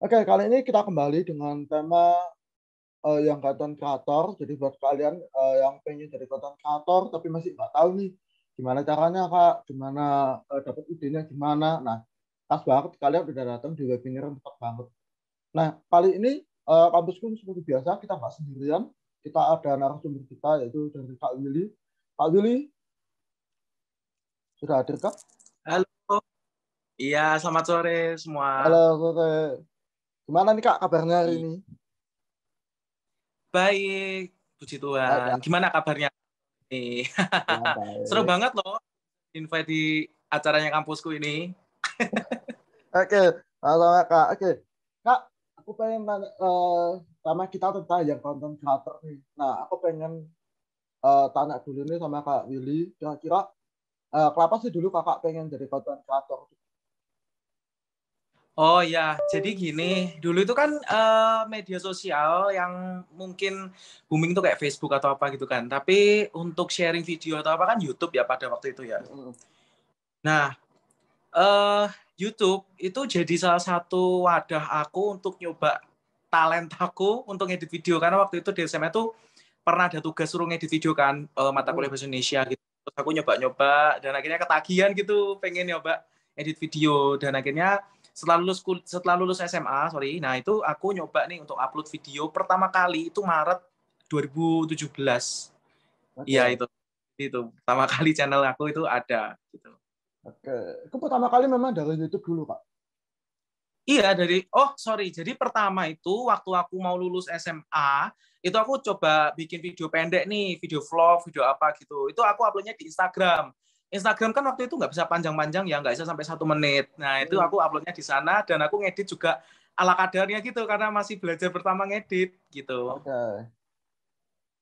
Oke, kali ini kita kembali dengan tema yang konten kreator. Jadi buat kalian yang pengen jadi konten kreator tapi masih nggak tahu nih gimana caranya Kak, gimana dapat idenya gimana. Nah, pas banget kalian udah datang di webinar yang tepat banget. Nah, kali ini kampusku seperti biasa kita nggak sendirian. Kita ada narasumber kita yaitu dari Kak Willy. Kak Willy, sudah hadir Kak? Halo, iya selamat sore semua. Halo, sore. Gimana nih Kak kabarnya hari ini? Baik, puji Baik Tuhan. ya, Gimana kabarnya nih? ya Seru baik. banget loh invite di acaranya kampusku ini. Oke, halo Kak. Oke, Kak, aku pengen tanya, sama kita tentang yang konten creator nih. Nah, aku pengen tanya dulu nih sama Kak Willy. Kira-kira kenapa sih dulu kakak pengen jadi konten creator? Oh ya, jadi gini, dulu itu kan media sosial yang mungkin booming tuh kayak Facebook atau apa gitu kan. Tapi untuk sharing video atau apa kan YouTube ya pada waktu itu ya. Nah, eh YouTube itu jadi salah satu wadah aku untuk nyoba talentaku untuk ngedit video karena waktu itu di SMA tuh pernah ada tugas suruh ngedit video kan mata kuliah bahasa Indonesia gitu. Terus aku nyoba-nyoba dan akhirnya ketagihan gitu pengen nyoba edit video dan akhirnya setelah lulus SMA, nah itu aku nyoba nih untuk upload video pertama kali itu Maret 2017. Iya Oke, itu pertama kali channel aku itu ada gitu. oke. Itu pertama kali memang dari YouTube dulu, Kak. Iya jadi pertama itu waktu aku mau lulus SMA, itu aku coba bikin video pendek nih, video vlog, video apa gitu. Itu aku uploadnya di Instagram. Instagram kan waktu itu nggak bisa panjang-panjang ya, nggak bisa sampai 1 menit. Nah itu aku uploadnya di sana dan aku ngedit juga ala kadarnya gitu karena masih belajar pertama ngedit gitu. Oke,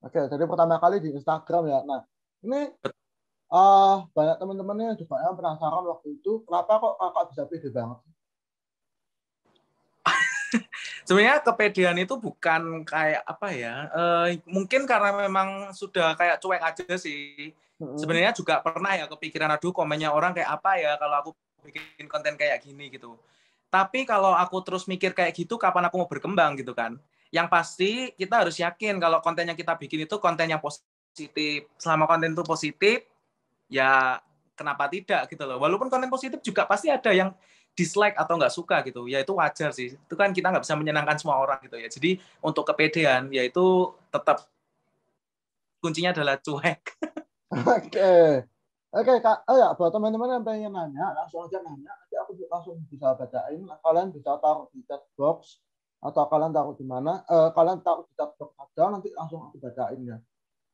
oke. Jadi pertama kali di Instagram ya. Nah, ini banyak teman-temannya juga yang penasaran waktu itu kenapa kok kakak bisa pede banget? Sebenarnya kepedean itu bukan kayak apa ya, mungkin karena memang sudah kayak cuek aja sih. Sebenarnya juga pernah ya kepikiran, aduh komennya orang kayak apa ya kalau aku bikin konten kayak gini gitu. Tapi kalau aku terus mikir kayak gitu, kapan aku mau berkembang gitu kan. Yang pasti kita harus yakin kalau konten yang kita bikin itu konten yang positif. Selama konten itu positif, ya kenapa tidak gitu loh. Walaupun konten positif juga pasti ada yang dislike atau nggak suka gitu, ya itu wajar sih. Itu kan kita nggak bisa menyenangkan semua orang gitu ya. Jadi untuk kepedean, ya itu tetap kuncinya adalah cuek. Oke, oke Kak. Oh ya, buat teman-teman yang pengen nanya, langsung aja nanya. Nanti aku langsung bisa bacain. Kalian bisa taruh di chat box atau kalian taruh di mana? Kalian taruh di chat box aja, nanti langsung aku bacain ya.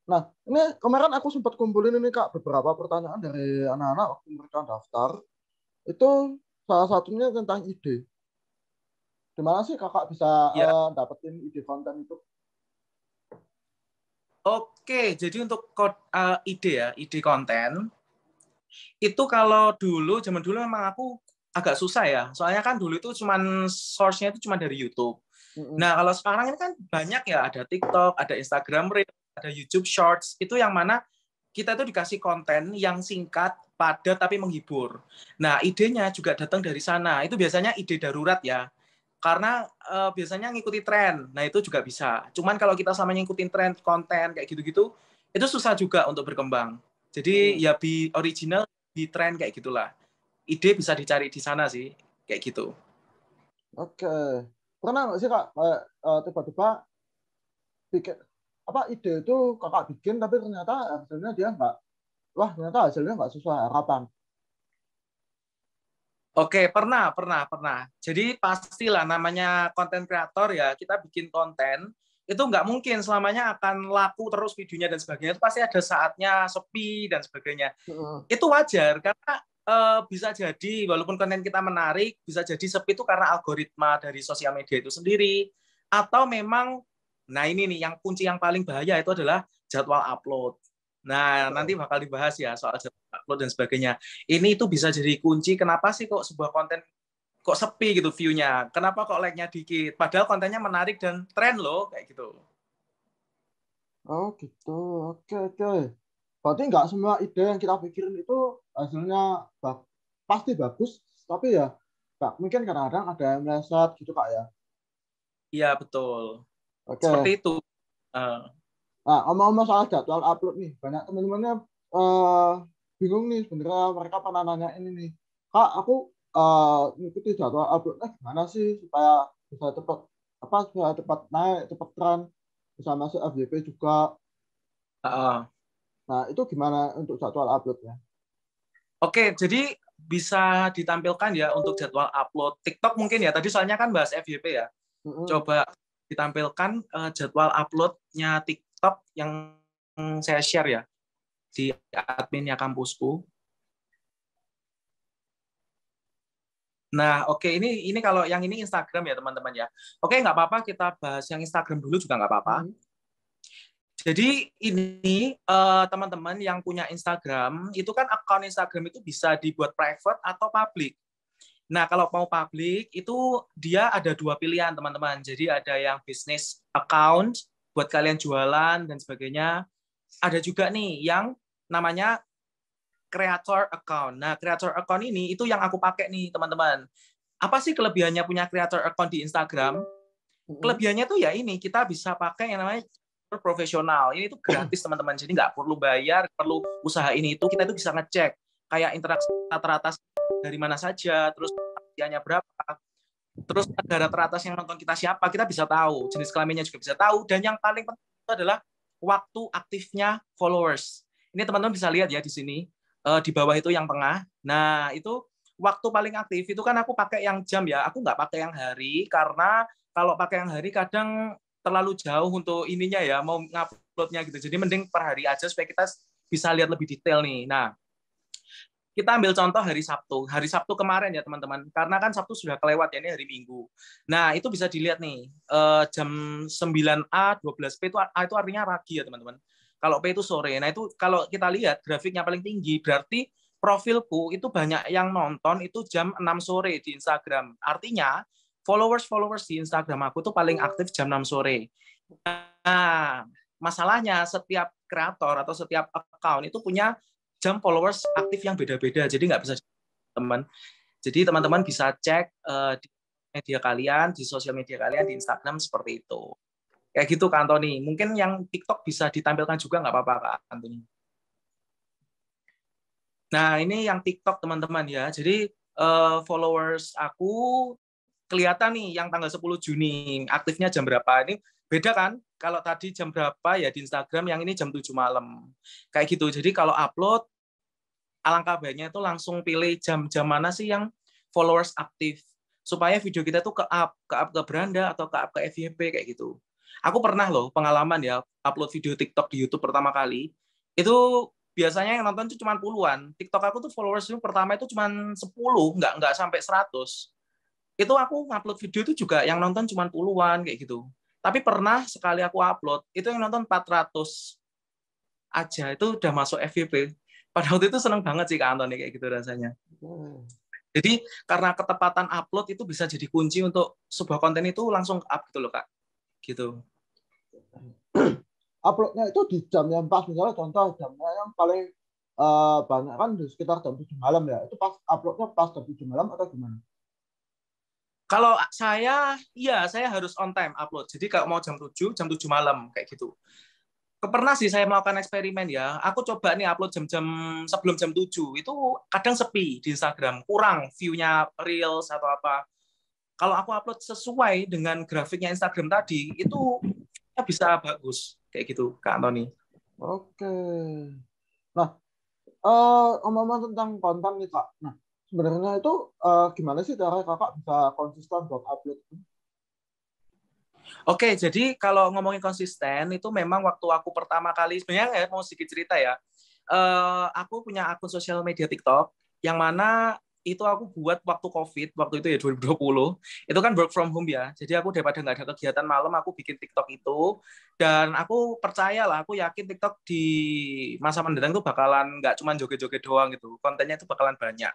Nah, ini kemarin aku sempat kumpulin ini Kak beberapa pertanyaan dari anak-anak waktu mereka daftar. Itu salah satunya tentang ide. Gimana sih kakak bisa Ya, dapetin ide konten itu? oke. Jadi untuk ide konten itu kalau dulu zaman dulu memang aku agak susah ya. Soalnya kan dulu itu cuman source-nya itu cuma dari YouTube. Nah, kalau sekarang ini kan banyak ya, ada TikTok, ada Instagram Reels, ada YouTube Shorts, itu yang mana kita tuh dikasih konten yang singkat, padat, tapi menghibur. Nah, idenya juga datang dari sana. Itu biasanya ide darurat ya. Karena biasanya ngikuti tren. Nah, itu juga bisa. Cuman kalau kita sama ngikutin tren konten kayak gitu-gitu, itu susah juga untuk berkembang. Jadi ya be original, be tren kayak gitulah. Ide bisa dicari di sana sih, kayak gitu. Oke, pernah nggak sih kak kayak tiba-tiba bikin apa ide itu kakak bikin tapi ternyata hasilnya dia nggak, wah ternyata hasilnya nggak sesuai harapan. Oke, pernah. Jadi pastilah namanya konten kreator ya, kita bikin konten, itu nggak mungkin selamanya akan laku terus videonya dan sebagainya. Itu pasti ada saatnya sepi dan sebagainya. Itu wajar, karena bisa jadi walaupun konten kita menarik, bisa jadi sepi itu karena algoritma dari sosial media itu sendiri, atau memang, nah ini nih, yang kunci yang paling bahaya itu adalah jadwal upload. Nah, nanti bakal dibahas ya soal jadwal upload dan sebagainya. Ini itu bisa jadi kunci kenapa sih kok sebuah konten kok sepi gitu view-nya. Kenapa kok like-nya dikit? Padahal kontennya menarik dan tren loh, kayak gitu. Oh gitu, oke oke. Berarti nggak semua ide yang kita pikirin itu hasilnya pasti bagus, tapi ya nggak mungkin kadang-kadang ada yang meleset gitu kak ya. Iya, betul. Seperti Oke. itu. Eh, Nah, omong-omong soal jadwal upload nih, banyak teman-temannya eh, bingung nih sebenarnya mereka pernah nanya ini nih. Kak, aku ngikuti jadwal uploadnya gimana sih supaya bisa cepat supaya cepat naik, cepat tren, bisa masuk FYP juga. eh. Nah, itu gimana untuk jadwal uploadnya? Oke, jadi bisa ditampilkan ya untuk jadwal upload TikTok mungkin ya. Tadi soalnya kan bahas FYP ya. Mm-mm. Coba ditampilkan jadwal uploadnya TikTok yang saya share ya di adminnya kampusku. Nah, oke, ini kalau yang ini Instagram ya teman-teman ya. Oke, nggak apa-apa kita bahas yang Instagram dulu juga nggak apa-apa. Mm-mm. Jadi ini teman-teman yang punya Instagram itu kan akun Instagram itu bisa dibuat private atau public. Nah, kalau mau public itu dia ada dua pilihan, teman-teman. Jadi ada yang business account buat kalian jualan dan sebagainya. Ada juga nih yang namanya creator account. Nah, creator account ini itu yang aku pakai nih, teman-teman. Apa sih kelebihannya punya creator account di Instagram? Mm-mm. Kelebihannya tuh ya ini, kita bisa pakai yang namanya profesional. Ini tuh gratis, teman-teman. Jadi nggak perlu bayar, perlu usaha ini itu. Kita itu bisa ngecek kayak interaksi rata-rata dari mana saja, terus usianya berapa, terus negara teratas yang nonton kita siapa, kita bisa tahu. Jenis kelaminnya juga bisa tahu. Dan yang paling penting itu adalah waktu aktifnya followers. Ini teman-teman bisa lihat ya di sini. Di bawah itu yang tengah. Nah, itu waktu paling aktif itu kan aku pakai yang jam ya. Aku nggak pakai yang hari, karena kalau pakai yang hari kadang terlalu jauh untuk ininya ya, mau nguploadnya gitu. Jadi mending per hari aja supaya kita bisa lihat lebih detail nih. Nah, kita ambil contoh hari Sabtu. Hari Sabtu kemarin ya teman-teman. Karena kan Sabtu sudah kelewat ya, ini hari Minggu. Nah, itu bisa dilihat nih. Jam 9A, 12P itu artinya pagi ya teman-teman. Kalau P itu sore. Nah, itu kalau kita lihat grafiknya paling tinggi, berarti profilku itu banyak yang nonton itu jam 6 sore di Instagram. Artinya, followers di Instagram aku tuh paling aktif jam 6 sore. Nah, masalahnya setiap kreator atau setiap account itu punya jam followers aktif yang beda-beda. Jadi nggak bisa teman. Jadi teman-teman bisa cek di media kalian, di sosial media kalian, di Instagram seperti itu. Kayak gitu Kak Antoni. Mungkin yang TikTok bisa ditampilkan juga nggak apa-apa Kak Antoni. Nah ini yang TikTok teman-teman ya. Jadi followers aku kelihatan nih yang tanggal 10 Juni aktifnya jam berapa. Ini beda kan? Kalau tadi jam berapa ya di Instagram, yang ini jam 7 malam. Kayak gitu. Jadi kalau upload alangkah baiknya itu langsung pilih jam-jam mana sih yang followers aktif supaya video kita tuh ke beranda atau ke FYP kayak gitu. Aku pernah loh pengalaman ya upload video TikTok di YouTube pertama kali. Itu biasanya yang nonton itu cuma puluhan. TikTok aku tuh followers pertama itu cuma 10, nggak sampai 100. Itu aku ngupload video itu juga yang nonton cuma puluhan kayak gitu. Tapi pernah sekali aku upload, itu yang nonton 400 aja, itu udah masuk FYP. Pada waktu itu seneng banget sih Kak Antoni kayak gitu rasanya. Hmm. Jadi karena ketepatan upload itu bisa jadi kunci untuk sebuah konten itu langsung up gitu loh Kak. Gitu. Uploadnya itu di jam yang pas, misalnya contoh jamnya yang paling banyak kan di sekitar jam 7 malam ya. Itu pas uploadnya pas jam 7 malam atau gimana? Kalau saya harus on time upload. Jadi kalau mau jam 7 malam kayak gitu. Pernah sih saya melakukan eksperimen ya. Aku coba nih upload jam-jam sebelum jam 7. Itu kadang sepi di Instagram. Kurang view-nya Reels atau apa. Kalau aku upload sesuai dengan grafiknya Instagram tadi, itu bisa bagus. Kayak gitu, Kak Antoni. Oke. Nah, ngomong-ngomong tentang konten nih Kak. Nah, sebenarnya itu gimana sih cara Kakak bisa konsisten buat upload? Oke, jadi kalau ngomongin konsisten, itu memang waktu aku pertama kali, sebenarnya mau sedikit cerita ya. Aku punya akun sosial media TikTok, yang mana itu aku buat waktu COVID, waktu itu ya 2020. Itu kan work from home ya. Jadi aku daripada nggak ada kegiatan malam, aku bikin TikTok itu. Dan aku percaya lah, aku yakin TikTok di masa mendatang itu bakalan nggak cuma joget-joget doang gitu. Kontennya itu bakalan banyak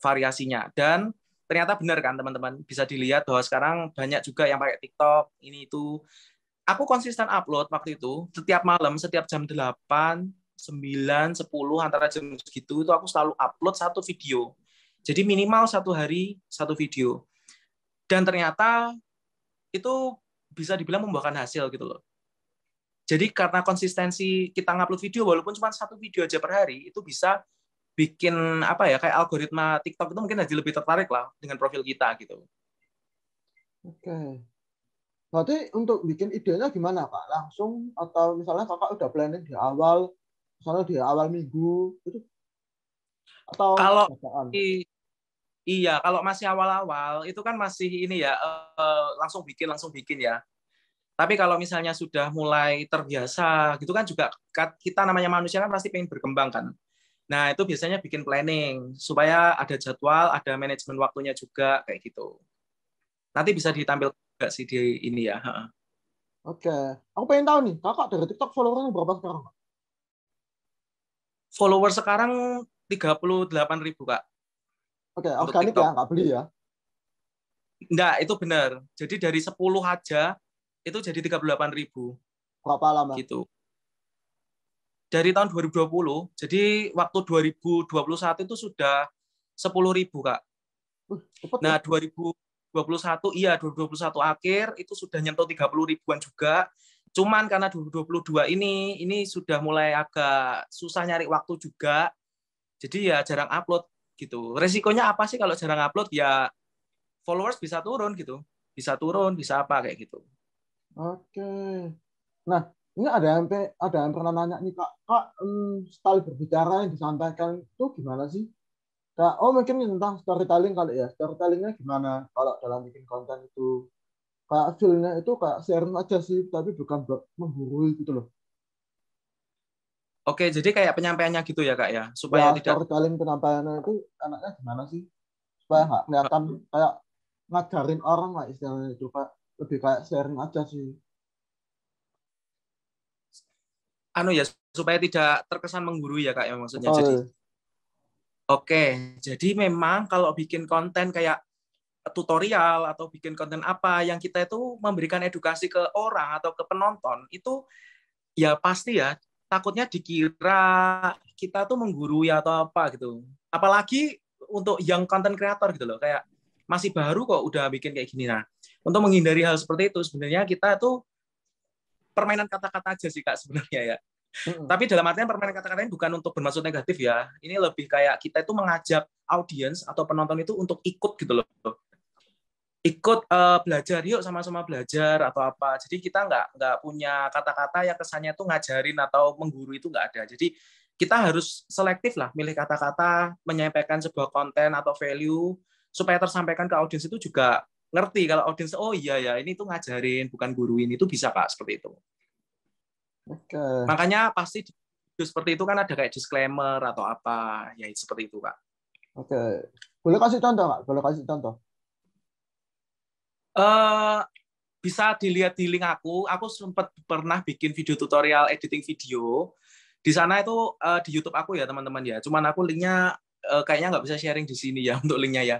variasinya. Dan ternyata benar kan teman-teman, bisa dilihat bahwa sekarang banyak juga yang pakai TikTok ini itu. Aku konsisten upload waktu itu setiap malam, setiap jam 8, 9, 10, antara jam segitu itu aku selalu upload satu video. Jadi minimal satu hari satu video. Dan ternyata itu bisa dibilang membuahkan hasil gitu loh. Jadi karena konsistensi kita ngupload video walaupun cuma 1 video aja per hari itu bisa bikin apa ya kayak algoritma TikTok itu mungkin jadi lebih tertarik lah dengan profil kita gitu. Oke. Berarti untuk bikin idenya gimana Kak? Langsung atau misalnya Kakak udah planning di awal, misalnya di awal minggu itu atau Kalau bacaan? iya, kalau masih awal-awal itu kan masih ini ya langsung bikin ya. Tapi kalau misalnya sudah mulai terbiasa gitu kan juga kita namanya manusia kan pasti pengen berkembang kan. Nah, itu biasanya bikin planning supaya ada jadwal, ada manajemen waktunya juga kayak gitu. Nanti bisa ditampilkan juga sih di ini ya. Oke. Aku pengen tahu nih, Kakak dari TikTok followernya berapa sekarang, Kak? Follower sekarang 38.000 Kak Oke, untuk organik ya, TikTok. nggak beli ya. Enggak, itu benar. Jadi dari 10 aja itu jadi 38.000 Berapa lama? gitu. Dari tahun 2020, jadi waktu 2021 itu sudah 10.000 Kak. Cepet ya. Nah, 2021 iya 2021 akhir itu sudah nyentuh 30 ribuan juga. Cuman karena 2022 ini sudah mulai agak susah nyari waktu juga. Jadi ya jarang upload gitu. Resikonya apa sih kalau jarang upload? Ya followers bisa turun gitu. Bisa turun, bisa apa kayak gitu. Oke. Nah, ini ada yang pernah nanya nih Kak, style berbicara yang disampaikan itu gimana sih? Kak, oh mungkin tentang storytelling kali ya. Storytellingnya gimana kalau dalam bikin konten itu? Kayak feel-nya itu kayak sharing aja sih, tapi bukan buat menggurui gitu loh. Oke, jadi kayak penyampaiannya gitu ya Kak ya, Ya, supaya tidak storytelling penyampaiannya itu enaknya gimana sih? Supaya nggak kelihatan kayak ngajarin orang lah istilahnya itu, Kak. Lebih kayak sharing aja sih. ya supaya tidak terkesan menggurui ya Kak ya maksudnya. Jadi Betul. oke, jadi memang kalau bikin konten kayak tutorial atau bikin konten apa yang kita itu memberikan edukasi ke orang atau ke penonton itu ya pasti ya takutnya dikira kita tuh menggurui atau apa gitu. Apalagi untuk yang konten kreator gitu loh kayak masih baru kok udah bikin kayak gini. Nah, untuk menghindari hal seperti itu sebenarnya kita tuh permainan kata-kata aja sih Kak sebenarnya ya. Mm-mm. Tapi dalam artian permainan kata-kata ini bukan untuk bermaksud negatif ya. Ini lebih kayak kita itu mengajak audiens atau penonton itu untuk ikut gitu loh. Ikut belajar yuk sama-sama belajar atau apa. Jadi kita nggak punya kata-kata yang kesannya itu ngajarin atau menggurui itu nggak ada. Jadi kita harus selektif lah milih kata-kata, menyampaikan sebuah konten atau value supaya tersampaikan ke audiens itu juga ngerti kalau audiens oh iya ya ini tuh ngajarin bukan guruin itu bisa Kak seperti itu. Oke. Makanya pasti di video seperti itu kan ada kayak disclaimer atau apa ya seperti itu Kak. Oke. Boleh kasih contoh, Kak? Boleh kasih contoh. Eh bisa dilihat di link aku sempat pernah bikin video tutorial editing video. Di sana itu di YouTube aku ya teman-teman ya. Cuman aku linknya kayaknya nggak bisa sharing di sini ya untuk linknya ya.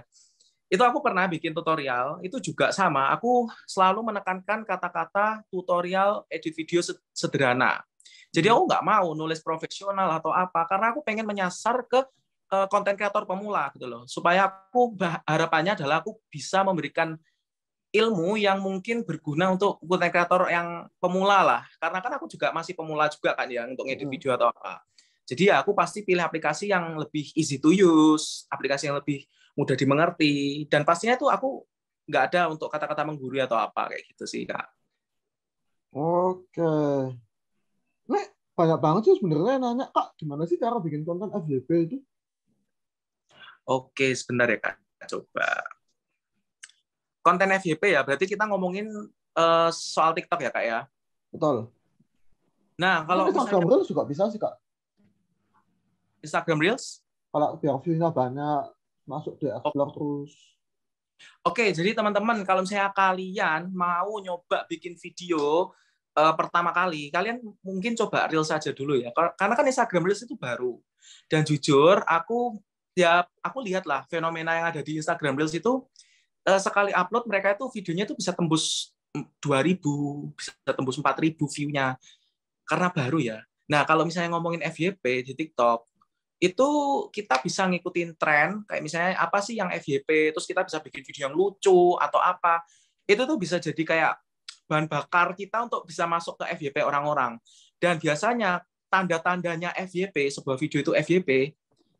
Itu aku pernah bikin tutorial, itu juga sama. Aku selalu menekankan kata-kata tutorial edit video sederhana. Jadi Hmm. aku nggak mau nulis profesional atau apa, karena aku pengen menyasar ke konten kreator pemula gitu loh. Supaya aku harapannya adalah aku bisa memberikan ilmu yang mungkin berguna untuk konten kreator yang pemula lah. Karena kan aku juga masih pemula juga kan ya untuk ngedit Mm-mm. video atau apa. Jadi ya aku pasti pilih aplikasi yang lebih easy to use, aplikasi yang lebih mudah dimengerti, dan pastinya tuh aku nggak ada untuk kata-kata menggurui atau apa kayak gitu sih Kak. Oke. Nih, banyak banget sih sebenarnya yang nanya, Kak, gimana sih cara bikin konten FYP itu? Oke, sebentar ya Kak. Coba. Konten FYP ya, berarti kita ngomongin soal TikTok ya Kak ya. Betul. Nah, Mungkin kalau Instagram misalnya Reels juga bisa sih, Kak. Instagram Reels, Kalau biar view-nya banyak, masuk di explore terus. oke, jadi teman-teman, kalau misalnya kalian mau nyoba bikin video pertama kali, kalian mungkin coba Reels saja dulu ya. Karena kan Instagram Reels itu baru. Dan jujur, aku lihatlah fenomena yang ada di Instagram Reels itu sekali upload mereka itu videonya itu bisa tembus 2.000, bisa tembus 4.000 view-nya karena baru ya. Nah, kalau misalnya ngomongin FYP di TikTok, itu kita bisa ngikutin tren kayak misalnya apa sih yang FYP terus kita bisa bikin video yang lucu atau apa itu tuh bisa jadi kayak bahan bakar kita untuk bisa masuk ke FYP orang-orang. Dan biasanya tanda-tandanya FYP, sebuah video itu FYP,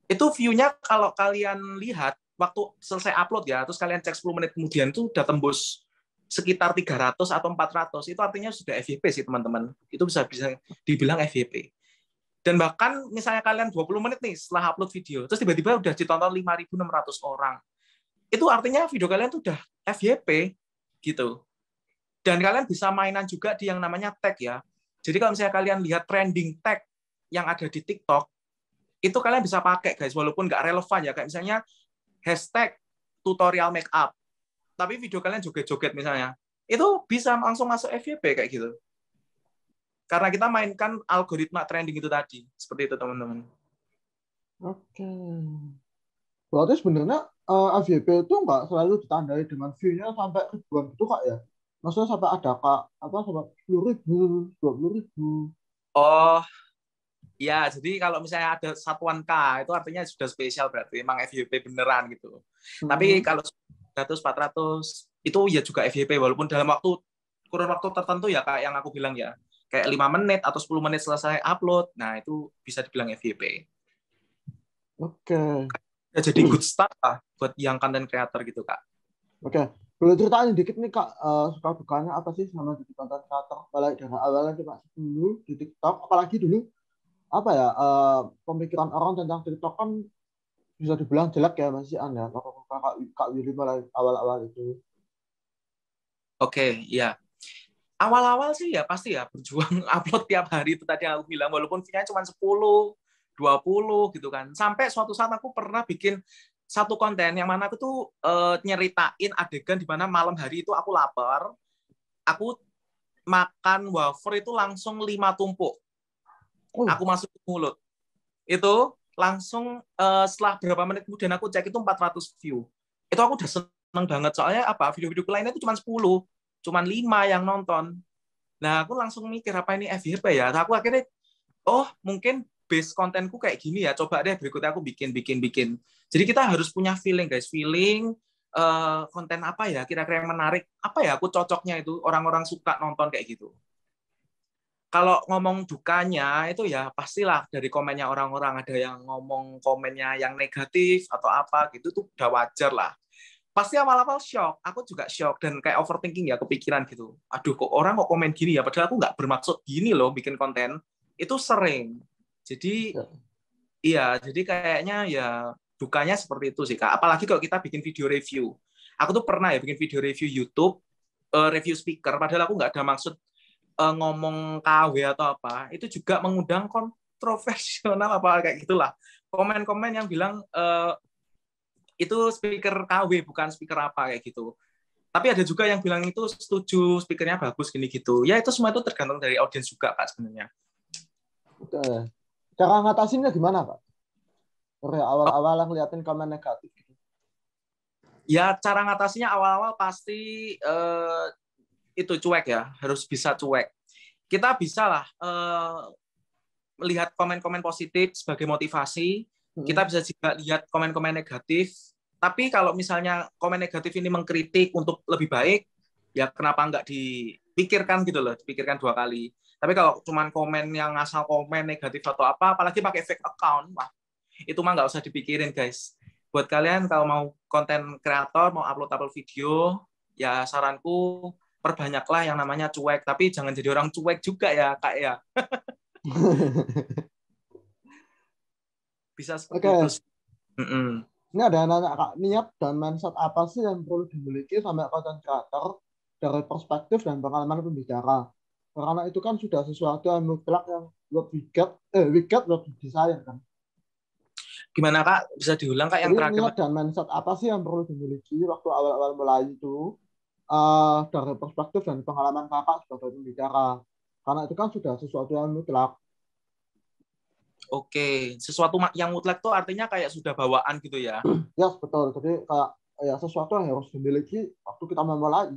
itu view-nya kalau kalian lihat waktu selesai upload ya, terus kalian cek 10 menit kemudian itu udah tembus sekitar 300 atau 400, itu artinya sudah FYP sih teman-teman. Itu bisa dibilang FYP. Dan bahkan misalnya kalian 20 menit nih setelah upload video, terus tiba-tiba udah ditonton 5.600 orang. Itu artinya video kalian tuh udah FYP gitu. Dan kalian bisa mainan juga di yang namanya tag ya. Jadi kalau misalnya kalian lihat trending tag yang ada di TikTok, itu kalian bisa pakai guys, walaupun nggak relevan ya. Kayak misalnya hashtag tutorial makeup, tapi video kalian joget-joget misalnya, itu bisa langsung masuk FYP kayak gitu. Karena kita mainkan algoritma trending itu tadi. Seperti itu, teman-teman. Oke. Berarti sebenarnya FYP itu nggak selalu ditandai dengan view-nya sampai ribuan gitu, Kak, ya? Maksudnya sampai ada, Kak, sampai 10.000, 20.000. Oh, ya. Jadi kalau misalnya ada satuan K, itu artinya sudah spesial berarti. Emang FYP beneran gitu. Tapi kalau 100, 400, itu ya juga FYP. Walaupun dalam kurun waktu tertentu ya, Kak, yang aku bilang ya. Kayak 5 menit atau 10 menit selesai upload, nah itu bisa dibilang FYP. Oke. Ya, jadi good start lah buat yang content creator gitu, Kak. Oke. Boleh ceritain dikit nih, Kak, suka dukanya apa sih sama jadi content creator? Balik dari awalnya kita dulu di TikTok, apalagi dulu apa ya, pemikiran orang tentang TikTok kan bisa dibilang jelek ya, masih Anda, Kak Willy mulai awal-awal itu. Oke, ya. Awal-awal sih ya pasti ya berjuang upload tiap hari itu tadi yang aku bilang, walaupun view-nya cuma 10, 20 gitu kan. Sampai suatu saat aku pernah bikin satu konten yang mana aku tuh nyeritain adegan di mana malam hari itu aku lapar, aku makan wafer itu langsung 5 tumpuk. Aku masuk ke mulut. Itu langsung setelah berapa menit kemudian aku cek itu 400 view. Itu aku udah seneng banget, soalnya apa? Video-video lainnya itu cuma 10. Cuman 5 yang nonton. Nah, aku langsung mikir apa ini FYP ya. Nah, aku akhirnya, oh mungkin base kontenku kayak gini ya. Coba deh berikutnya aku bikin. Jadi kita harus punya feeling guys. Feeling konten apa ya kira-kira yang menarik. Apa ya aku cocoknya itu. Orang-orang suka nonton kayak gitu. Kalau ngomong dukanya itu ya pastilah dari komennya orang-orang. Ada yang ngomong komennya yang negatif atau apa gitu. Itu udah wajar lah. Pasti awal-awal shock, aku juga shock dan kayak overthinking ya, kepikiran gitu. Aduh, kok orang kok komen gini ya, padahal aku nggak bermaksud gini loh bikin konten. Itu sering. Jadi, iya, jadi kayaknya ya dukanya seperti itu sih, Kak. Apalagi kalau kita bikin video review. Aku tuh pernah ya bikin video review YouTube, review speaker, padahal aku nggak ada maksud ngomong KW atau apa. Itu juga mengundang kontroversial apa kayak gitulah. Komen-komen yang bilang, itu speaker KW bukan speaker apa kayak gitu. Tapi ada juga yang bilang itu setuju speakernya bagus gini gitu. Ya itu semua itu tergantung dari audiens juga Kak sebenarnya. Oke. Cara ngatasinnya gimana, Kak? Dari awal-awal ngeliatin komen negatif gitu. Ya cara ngatasinya awal-awal pasti itu cuek ya, harus bisa cuek. Kita bisa lah melihat komen-komen positif sebagai motivasi. Kita bisa juga lihat komen-komen negatif. Tapi kalau misalnya komen negatif ini mengkritik untuk lebih baik, ya kenapa nggak dipikirkan gitu loh, dipikirkan 2 kali. Tapi kalau cuma komen yang asal komen negatif atau apa, apalagi pakai fake account, wah, itu mah nggak usah dipikirin guys. Buat kalian kalau mau konten kreator, mau upload video, ya saranku perbanyaklah yang namanya cuek. Tapi jangan jadi orang cuek juga ya Kak ya. Bisa seperti itu. Ini ada yang nanya, Kak, niat dan mindset apa sih yang perlu dimiliki sama content creator dari perspektif dan pengalaman pembicara? Karena itu kan sudah sesuatu yang mutlak yang we get what we desire kan. Gimana Kak? Bisa diulang Kak yang jadi terakhir? Niat dan mindset apa sih yang perlu dimiliki waktu awal-awal mulai itu dari perspektif dan pengalaman Kakak sebagai pembicara? Karena itu kan sudah sesuatu yang mutlak. Oke, sesuatu yang mutlak itu artinya kayak sudah bawaan gitu ya? Ya, betul. Jadi kayak ya sesuatu yang harus dimiliki waktu kita memulai.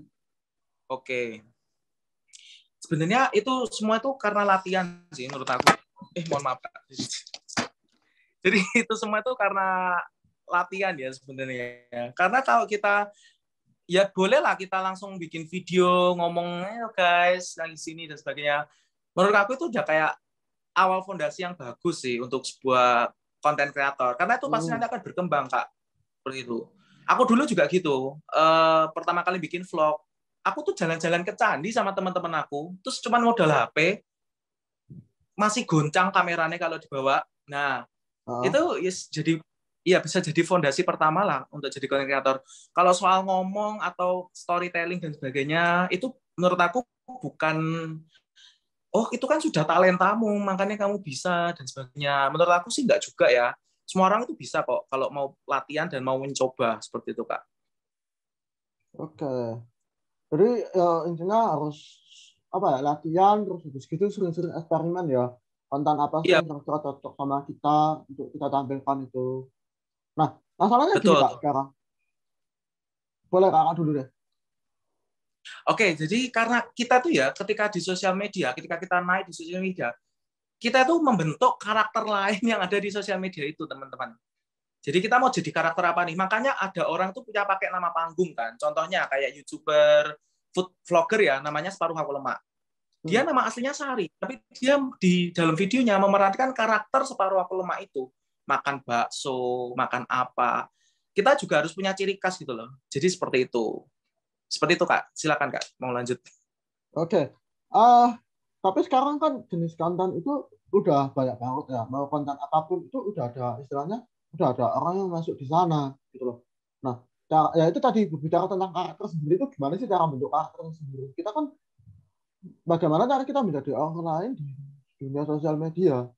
Oke. Sebenarnya itu semua itu karena latihan sih menurut aku. Mohon maaf Kak. Jadi itu semua itu karena latihan ya sebenarnya. Karena kalau kita ya boleh lah kita langsung bikin video ngomong, guys, lagi sini dan sebagainya. Menurut aku itu udah kayak awal fondasi yang bagus sih untuk sebuah konten kreator. Karena itu pasti nanti akan berkembang, Kak. Seperti itu. Aku dulu juga gitu. Pertama kali bikin vlog, aku tuh jalan-jalan ke candi sama teman-teman aku, terus cuman modal HP, masih goncang kameranya kalau dibawa. Nah, itu yes, jadi ya bisa jadi fondasi pertama lah untuk jadi content creator. Kalau soal ngomong atau storytelling dan sebagainya, itu menurut aku bukan oh itu kan sudah talentamu, makanya kamu bisa dan sebagainya. Menurut aku sih enggak juga ya. Semua orang itu bisa kok kalau mau latihan dan mau mencoba seperti itu, Kak. Oke. Jadi intinya harus apa ya, latihan terus habis gitu sering-sering eksperimen ya. Konten apa sih Iya, yang kira-kira cocok sama kita untuk kita tampilkan itu. Nah, masalahnya gini betul. Kak sekarang. Boleh Kakak dulu deh. Oke, jadi karena kita tuh ya ketika di sosial media, ketika kita naik di sosial media, kita tuh membentuk karakter lain yang ada di sosial media itu, teman-teman. Jadi kita mau jadi karakter apa nih? Makanya ada orang tuh punya pakai nama panggung kan. Contohnya kayak YouTuber, food vlogger ya, namanya Separuh Aku Lemak. Dia nama aslinya Sari, tapi dia di dalam videonya memerankan karakter Separuh Aku Lemak itu. Makan bakso, makan apa. Kita juga harus punya ciri khas gitu loh. Jadi seperti itu. Seperti itu, Kak. Silakan, Kak. Mau lanjut. Oke. Ah, tapi sekarang kan jenis konten itu udah banyak banget ya. Mau konten apapun itu udah ada istilahnya, udah ada orang yang masuk di sana gitu loh. Nah, ya itu tadi berbicara tentang karakter sendiri itu gimana sih cara bentuk karakter sendiri. Kita kan bagaimana cara kita menjadi orang lain di dunia sosial media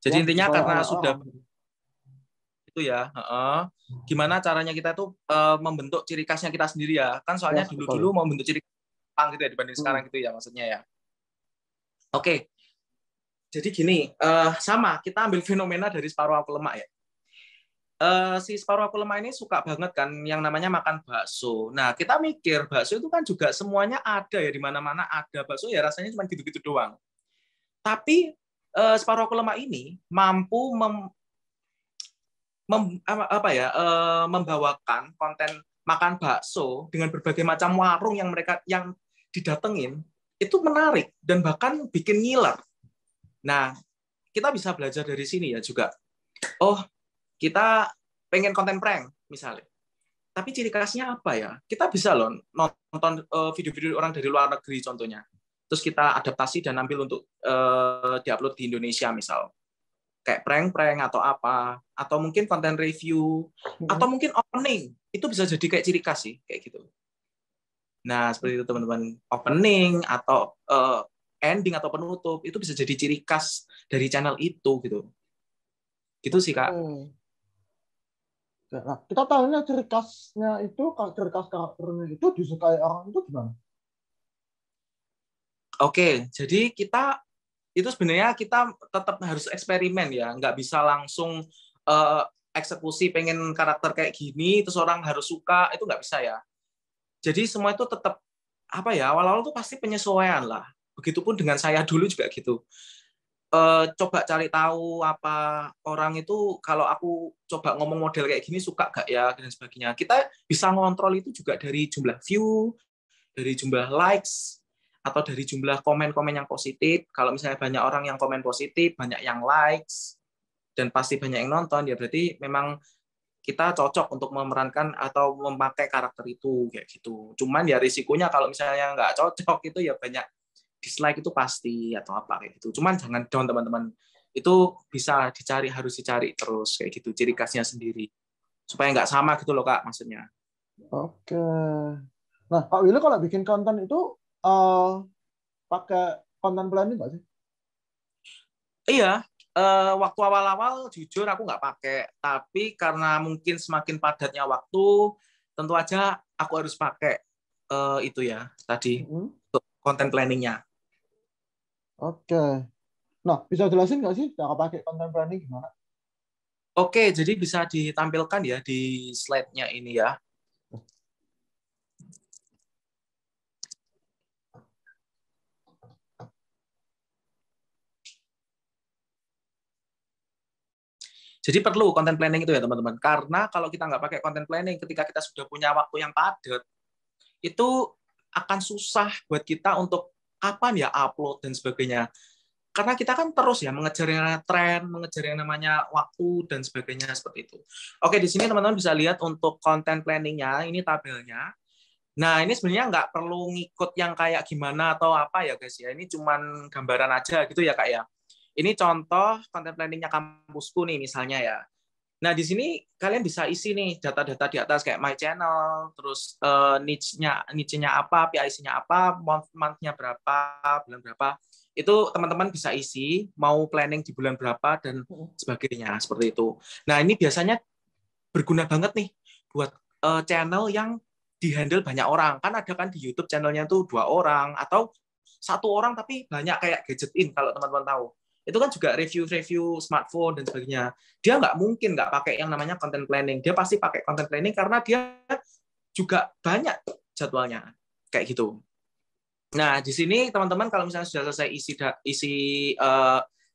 Jadi yang intinya disukai karena oleh sudah orang. itu ya, gimana caranya kita tuh membentuk ciri khasnya kita sendiri ya. Kan soalnya Yes, dulu-dulu betul. mau membentuk ciri khas gitu ya dibanding Hmm. sekarang gitu ya maksudnya ya. Oke, jadi gini, sama kita ambil fenomena dari Separuh Aku Lemak ya. Si Separuh Aku Lemak ini suka banget kan yang namanya makan bakso. Nah, kita mikir bakso itu kan juga semuanya ada ya, di mana-mana ada bakso ya, rasanya cuma gitu-gitu doang. Tapi Separuh Aku Lemak ini mampu membawakan konten makan bakso dengan berbagai macam warung yang mereka yang didatengin, itu menarik dan bahkan bikin ngiler. Nah, kita bisa belajar dari sini ya juga. Oh, kita pengen konten prank misalnya. Tapi ciri khasnya apa ya? Kita bisa loh nonton video-video orang dari luar negeri contohnya. Terus kita adaptasi dan ambil untuk diupload di Indonesia misal. Kayak prank-prank atau apa. Atau mungkin konten review. Atau Hmm. mungkin opening. Itu bisa jadi kayak ciri khas sih. Kayak gitu. Nah, seperti itu teman-teman. Opening atau ending atau penutup. Itu bisa jadi ciri khas dari channel itu gitu. Gitu sih, Kak. Oke. Nah, kita tahunya ciri khasnya itu, ciri khas karakternya itu disukai orang itu gimana? Oke, jadi kita itu sebenarnya kita tetap harus eksperimen ya, nggak bisa langsung uh, eksekusi pengen karakter kayak gini terus orang harus suka, itu nggak bisa ya. Jadi semua itu tetap apa ya, awal-awal tuh pasti penyesuaian lah. Begitupun dengan saya dulu juga gitu. Coba cari tahu apa orang itu kalau aku coba ngomong model kayak gini suka gak ya dan sebagainya. Kita bisa ngontrol itu juga dari jumlah view, dari jumlah likes, atau dari jumlah komen-komen yang positif. Kalau misalnya banyak orang yang komen positif, banyak yang likes, dan pasti banyak yang nonton, ya berarti memang kita cocok untuk memerankan atau memakai karakter itu kayak gitu. Cuman ya risikonya kalau misalnya nggak cocok itu ya banyak dislike itu pasti atau apa kayak gitu. Cuman jangan down teman-teman. Itu bisa dicari, harus dicari terus kayak gitu ciri khasnya sendiri supaya nggak sama gitu loh Kak maksudnya. Oke. Nah, Kak Willy kalau bikin konten itu eh pakai konten planning nggak sih? Iya, waktu awal-awal jujur aku nggak pakai, tapi karena mungkin semakin padatnya waktu, tentu aja aku harus pakai itu ya tadi Mm-mm. untuk konten planningnya. Oke. Nah, bisa jelasin nggak sih cara pakai konten planning gimana? Oke, jadi bisa ditampilkan ya di slide-nya ini ya. Jadi perlu content planning itu ya teman-teman. Karena kalau kita nggak pakai content planning, ketika kita sudah punya waktu yang padat, itu akan susah buat kita untuk kapan ya upload dan sebagainya. Karena kita kan terus ya mengejar yang namanya tren, mengejar yang namanya waktu dan sebagainya seperti itu. Oke, di sini teman-teman bisa lihat untuk content planning-nya, ini tabelnya. Nah, ini sebenarnya nggak perlu ngikut yang kayak gimana atau apa ya guys ya. Ini cuman gambaran aja gitu ya Kak ya. Ini contoh content planning-nya kampusku nih misalnya ya. Nah, di sini kalian bisa isi nih data-data di atas kayak my channel, terus niche-nya apa, PIC-nya apa, month-nya berapa, bulan berapa. Itu teman-teman bisa isi, mau planning di bulan berapa dan sebagainya seperti itu. Nah, ini biasanya berguna banget nih buat channel yang dihandle banyak orang. Kan ada kan di YouTube channelnya tuh 2 orang atau 1 orang tapi banyak kayak Gadget In kalau teman-teman tahu. Itu kan juga review-review smartphone dan sebagainya. Dia nggak mungkin nggak pakai yang namanya content planning. Dia pasti pakai content planning karena dia juga banyak jadwalnya. Kayak gitu. Nah, di sini teman-teman kalau misalnya sudah selesai isi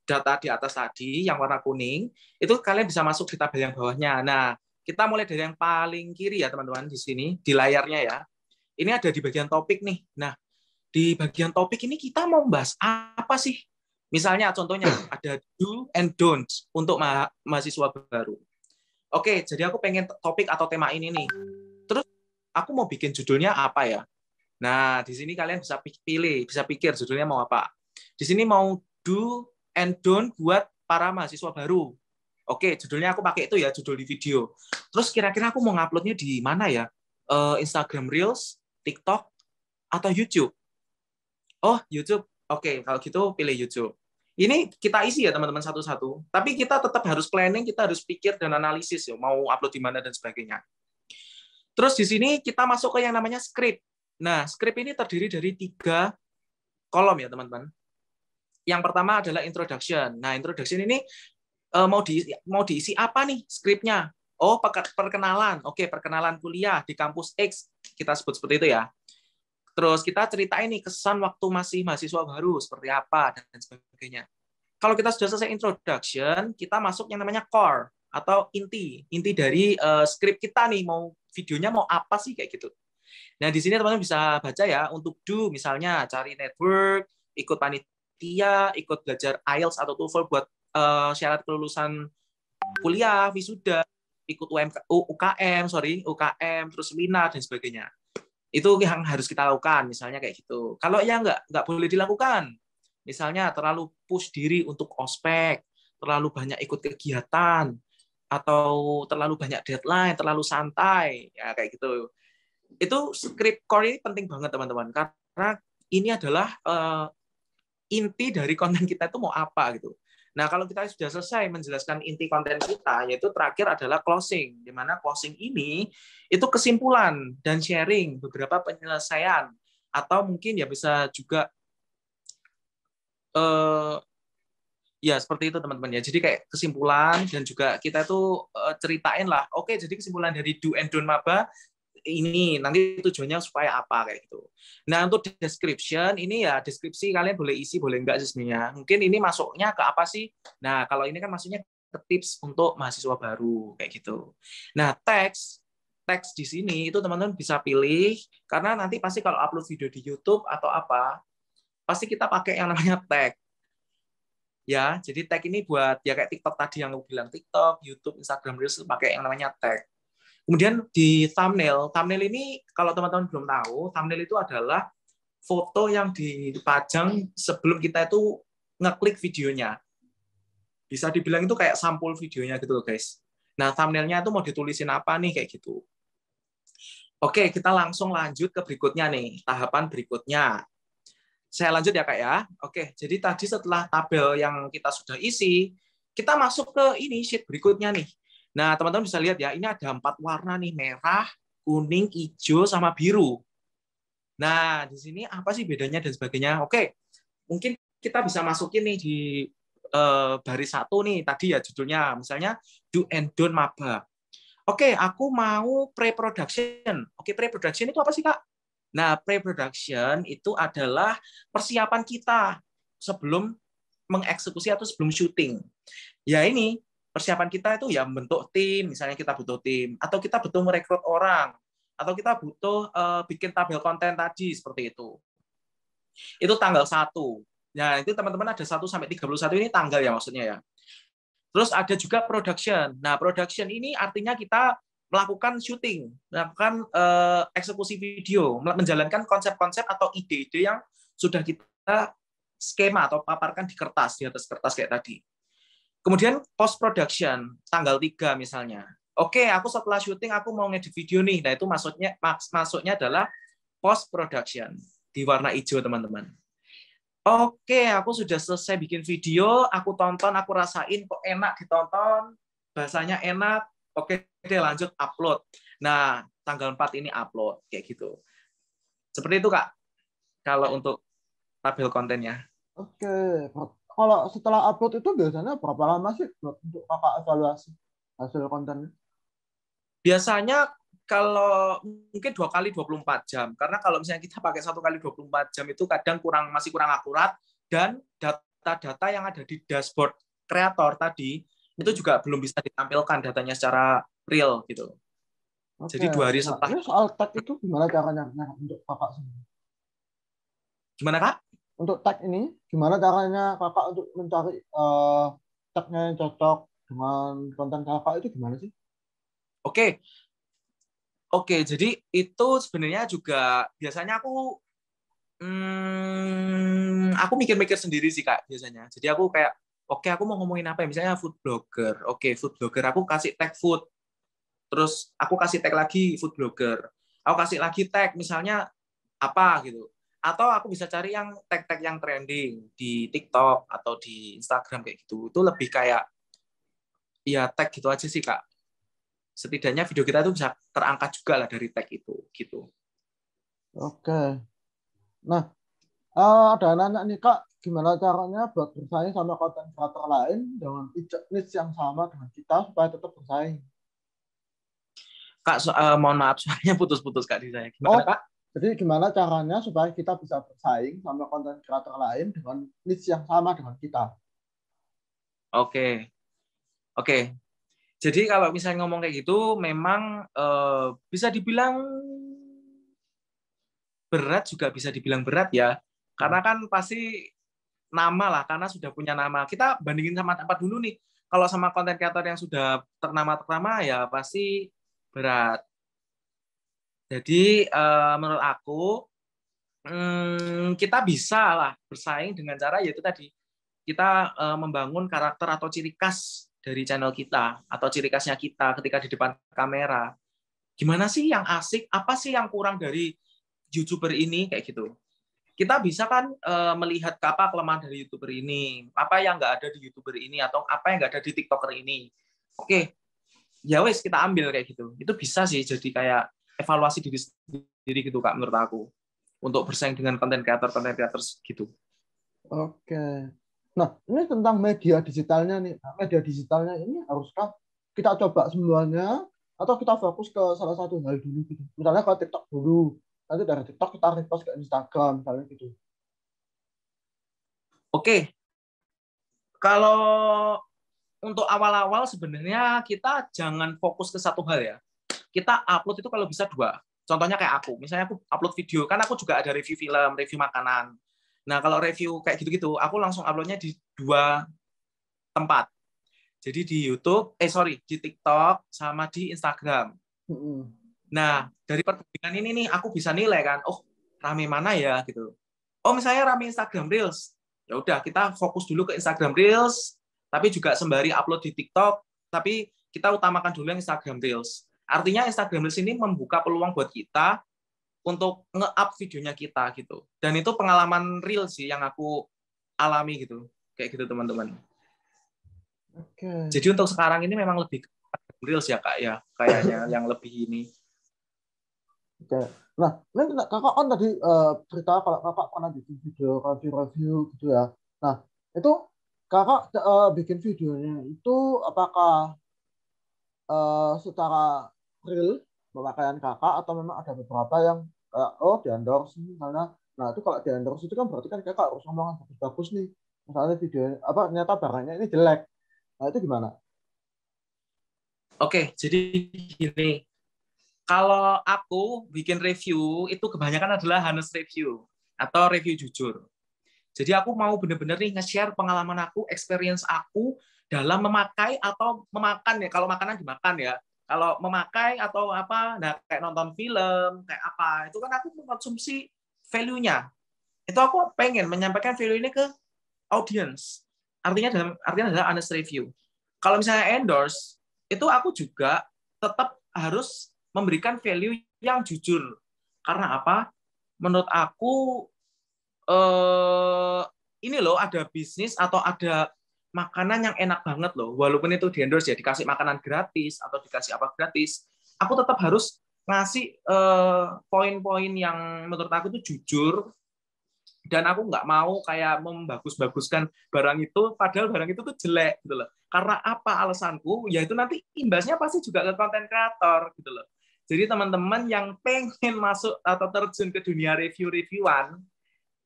data di atas tadi, yang warna kuning, itu kalian bisa masuk di tabel yang bawahnya. Nah, kita mulai dari yang paling kiri ya teman-teman, di sini, di layarnya ya. Ini ada di bagian topik nih. Nah, di bagian topik ini kita mau bahas apa sih? Misalnya contohnya ada do and don'ts untuk mahasiswa baru. Oke, jadi aku pengen topik atau tema ini nih. Terus aku mau bikin judulnya apa ya? Nah, di sini kalian bisa pilih, bisa pikir judulnya mau apa. Di sini mau do and don't buat para mahasiswa baru. Oke, judulnya aku pakai itu ya, judul di video. Terus kira-kira aku mau nguploadnya di mana ya? Instagram Reels, TikTok, atau YouTube? Oh, YouTube. Oke, kalau gitu pilih YouTube. Ini kita isi ya teman-teman satu-satu. Tapi kita tetap harus planning, kita harus pikir dan analisis ya, mau upload di mana dan sebagainya. Terus di sini kita masuk ke yang namanya script. Nah, script ini terdiri dari 3 kolom ya teman-teman. Yang pertama adalah introduction. Nah, introduction ini mau diisi apa nih skripnya? Oh, perkenalan. Oke, perkenalan kuliah di kampus X. Kita sebut seperti itu ya. Terus kita ceritain nih kesan waktu masih mahasiswa baru seperti apa dan sebagainya. Kalau kita sudah selesai introduction, kita masuk yang namanya core atau inti dari skrip kita nih, mau videonya mau apa sih kayak gitu. Nah, di sini teman-teman bisa baca ya, untuk do misalnya cari network, ikut panitia, ikut belajar IELTS atau TOEFL buat syarat kelulusan kuliah, wisuda, ikut UKM, terus seminar dan sebagainya. Itu yang harus kita lakukan, misalnya kayak gitu. Kalau yang nggak boleh dilakukan, misalnya terlalu push diri untuk ospek, terlalu banyak ikut kegiatan, atau terlalu banyak deadline, terlalu santai, ya kayak gitu. Itu script core ini penting banget teman-teman, karena ini adalah inti dari konten kita itu mau apa gitu. Nah, kalau kita sudah selesai menjelaskan inti konten kita, yaitu terakhir adalah closing, di mana closing ini itu kesimpulan dan sharing beberapa penyelesaian, atau mungkin ya bisa juga ya seperti itu teman-teman ya. Jadi kayak kesimpulan dan juga kita tuh ceritain lah. Oke, jadi kesimpulan dari do and don't maba ini nanti tujuannya supaya apa kayak gitu. Nah, untuk description ini ya deskripsi kalian boleh isi boleh enggak sih sebenarnya. Mungkin ini masuknya ke apa sih? Nah, kalau ini kan maksudnya ke tips untuk mahasiswa baru kayak gitu. Nah, teks di sini itu teman-teman bisa pilih karena nanti pasti kalau upload video di YouTube atau apa pasti kita pakai yang namanya tag. Ya, jadi tag ini buat ya kayak TikTok tadi yang aku bilang, TikTok, YouTube, Instagram Reels pakai yang namanya tag. Kemudian di thumbnail ini kalau teman-teman belum tahu, thumbnail itu adalah foto yang dipajang sebelum kita itu ngeklik videonya. Bisa dibilang itu kayak sampul videonya gitu loh guys. Nah, thumbnailnya itu mau ditulisin apa nih kayak gitu. Oke, kita langsung lanjut ke berikutnya nih, tahapan berikutnya. Saya lanjut ya Kak ya. Oke, jadi tadi setelah tabel yang kita sudah isi, kita masuk ke ini sheet berikutnya nih. Nah, teman-teman bisa lihat ya, ini ada 4 warna nih, merah, kuning, hijau, sama biru. Nah, di sini apa sih bedanya dan sebagainya? Oke, mungkin kita bisa masukin nih di baris 1 nih, tadi ya judulnya, misalnya do and don't maba. Oke, aku mau pre-production. Oke, pre-production itu apa sih Kak? Nah, pre-production itu adalah persiapan kita sebelum mengeksekusi atau sebelum syuting. Ya ini, persiapan kita itu ya membentuk tim, misalnya kita butuh tim, atau kita butuh merekrut orang, atau kita butuh bikin tabel konten tadi, seperti itu. Itu tanggal 1. Nah, itu teman-teman ada 1 sampai 31 ini tanggal ya maksudnya ya. Terus ada juga production. Nah, production ini artinya kita melakukan syuting, melakukan eksekusi video, menjalankan konsep-konsep atau ide-ide yang sudah kita skema atau paparkan di kertas, di atas kertas kayak tadi. Kemudian post production, tanggal 3 misalnya. Oke, aku setelah syuting aku mau ngedit video nih. Nah, itu masuknya adalah post production di warna hijau, teman-teman. Oke, aku sudah selesai bikin video, aku tonton, aku rasain kok enak ditonton, bahasanya enak. Oke, deh lanjut upload. Nah, tanggal 4 ini upload kayak gitu. Seperti itu, Kak. Kalau untuk tabel kontennya. Oke. Kalau setelah upload itu biasanya berapa lama sih untuk kakak evaluasi hasil kontennya? Biasanya kalau mungkin 2 kali 24 jam. Karena kalau misalnya kita pakai 1 kali 24 jam itu kadang masih kurang akurat, dan data-data yang ada di dashboard kreator tadi itu juga belum bisa ditampilkan datanya secara real gitu. Oke. Jadi 2 hari Nah, setelah. ini soal tag itu gimana caranya untuk kakak sendiri? Gimana, Kak? Untuk tag ini, gimana caranya kakak untuk mencari tagnya yang cocok dengan konten kakak itu gimana sih? Oke. Oke, jadi itu sebenarnya juga biasanya aku mikir-mikir sendiri sih, Kak, biasanya. Jadi aku kayak, oke, aku mau ngomongin apa ya? Misalnya food blogger. Oke, food blogger, aku kasih tag food. Terus aku kasih tag lagi food blogger. Aku kasih lagi tag misalnya apa gitu. Atau aku bisa cari yang tag-tag yang trending di TikTok atau di Instagram kayak gitu. Itu lebih kayak ya tag gitu aja sih, Kak. Setidaknya video kita itu bisa terangkat juga lah dari tag itu gitu. Oke. Nah, ada nanya nih Kak, gimana caranya buat bersaing sama konten kreator lain dengan niche yang sama dengan kita supaya tetap bersaing? Kak, mohon maaf soalnya putus-putus, Kak, di saya. Oh, Gimana, Kak? jadi gimana caranya supaya kita bisa bersaing sama konten kreator lain dengan niche yang sama dengan kita? Oke. Oke. Jadi kalau misalnya ngomong kayak gitu memang bisa dibilang berat, juga bisa dibilang berat ya. Karena kan pasti nama lah, karena sudah punya nama. Kita bandingin sama tempat dulu nih. Kalau sama konten kreator yang sudah ternama ya pasti berat. Jadi menurut aku kita bisa lah bersaing dengan cara yaitu tadi kita membangun karakter atau ciri khas dari channel kita atau ciri khasnya kita ketika di depan kamera. Gimana sih yang asik? Apa sih yang kurang dari YouTuber ini kayak gitu? Kita bisa kan melihat apa kelemahan dari YouTuber ini, apa yang nggak ada di YouTuber ini, atau apa yang nggak ada di TikToker ini. Oke, ya wes kita ambil kayak gitu. Itu bisa sih jadi kayak evaluasi diri sendiri gitu, Kak, menurut aku. Untuk bersaing dengan konten kreator gitu. Oke. Nah, ini tentang media digitalnya nih. Nah, media digitalnya ini haruskah kita coba semuanya atau kita fokus ke salah satu hal dulu gitu. Misalnya ke TikTok dulu. Nanti dari TikTok kita repost ke Instagram, misalnya gitu. Oke, kalau untuk awal-awal sebenarnya kita jangan fokus ke satu hal ya. Kita upload itu kalau bisa 2. Contohnya kayak aku, misalnya aku upload video, kan aku juga ada review film, review makanan. Nah, kalau review kayak gitu-gitu, aku langsung uploadnya di 2 tempat. Jadi di YouTube, di TikTok sama di Instagram. Nah, dari perbandingan ini nih aku bisa nilai kan, oh rame mana ya gitu. Oh misalnya rame Instagram Reels, ya udah kita fokus dulu ke Instagram Reels, tapi juga sembari upload di TikTok, tapi kita utamakan dulu yang Instagram Reels. Artinya Instagram Reels ini membuka peluang buat kita untuk nge-up videonya kita gitu. Dan itu pengalaman real sih yang aku alami gitu. Kayak gitu teman-teman. Oke. Jadi untuk sekarang ini memang lebih Reels ya, Kak, ya. Kayaknya yang lebih ini. Oke. Nah, ini kakak kan tadi cerita kalau kakak pernah bikin video review gitu ya. Nah, itu kakak bikin videonya itu apakah secara real pemakaian kakak atau memang ada beberapa yang kayak oh di endorse misalnya. Nah, itu kalau di endorse itu kan berarti kan kakak harus ngomong bagus-bagus nih. Misalnya video apa ternyata barangnya ini jelek. Nah, itu gimana? Oke, jadi gini. Kalau aku bikin review, itu kebanyakan adalah honest review atau review jujur. Jadi aku mau benar-benar nih nge-share pengalaman aku, experience aku dalam memakai atau memakan ya. Kalau makanan dimakan ya. Kalau memakai atau apa, nah kayak nonton film, kayak apa, itu kan aku mengkonsumsi value-nya. Itu aku pengen menyampaikan value ini ke audience. Artinya adalah honest review. Kalau misalnya endorse, itu aku juga tetap harus memberikan value yang jujur. Karena apa? Menurut aku ini loh ada bisnis atau ada makanan yang enak banget loh. Walaupun itu di endorse ya, dikasih makanan gratis atau dikasih apa gratis, aku tetap harus ngasih poin-poin yang menurut aku itu jujur, dan aku nggak mau kayak membagus-baguskan barang itu padahal barang itu tuh jelek gitu loh. Karena apa alasanku? Ya itu nanti imbasnya pasti juga ke konten kreator gitu loh. Jadi teman-teman yang pengen masuk atau terjun ke dunia review-reviewan,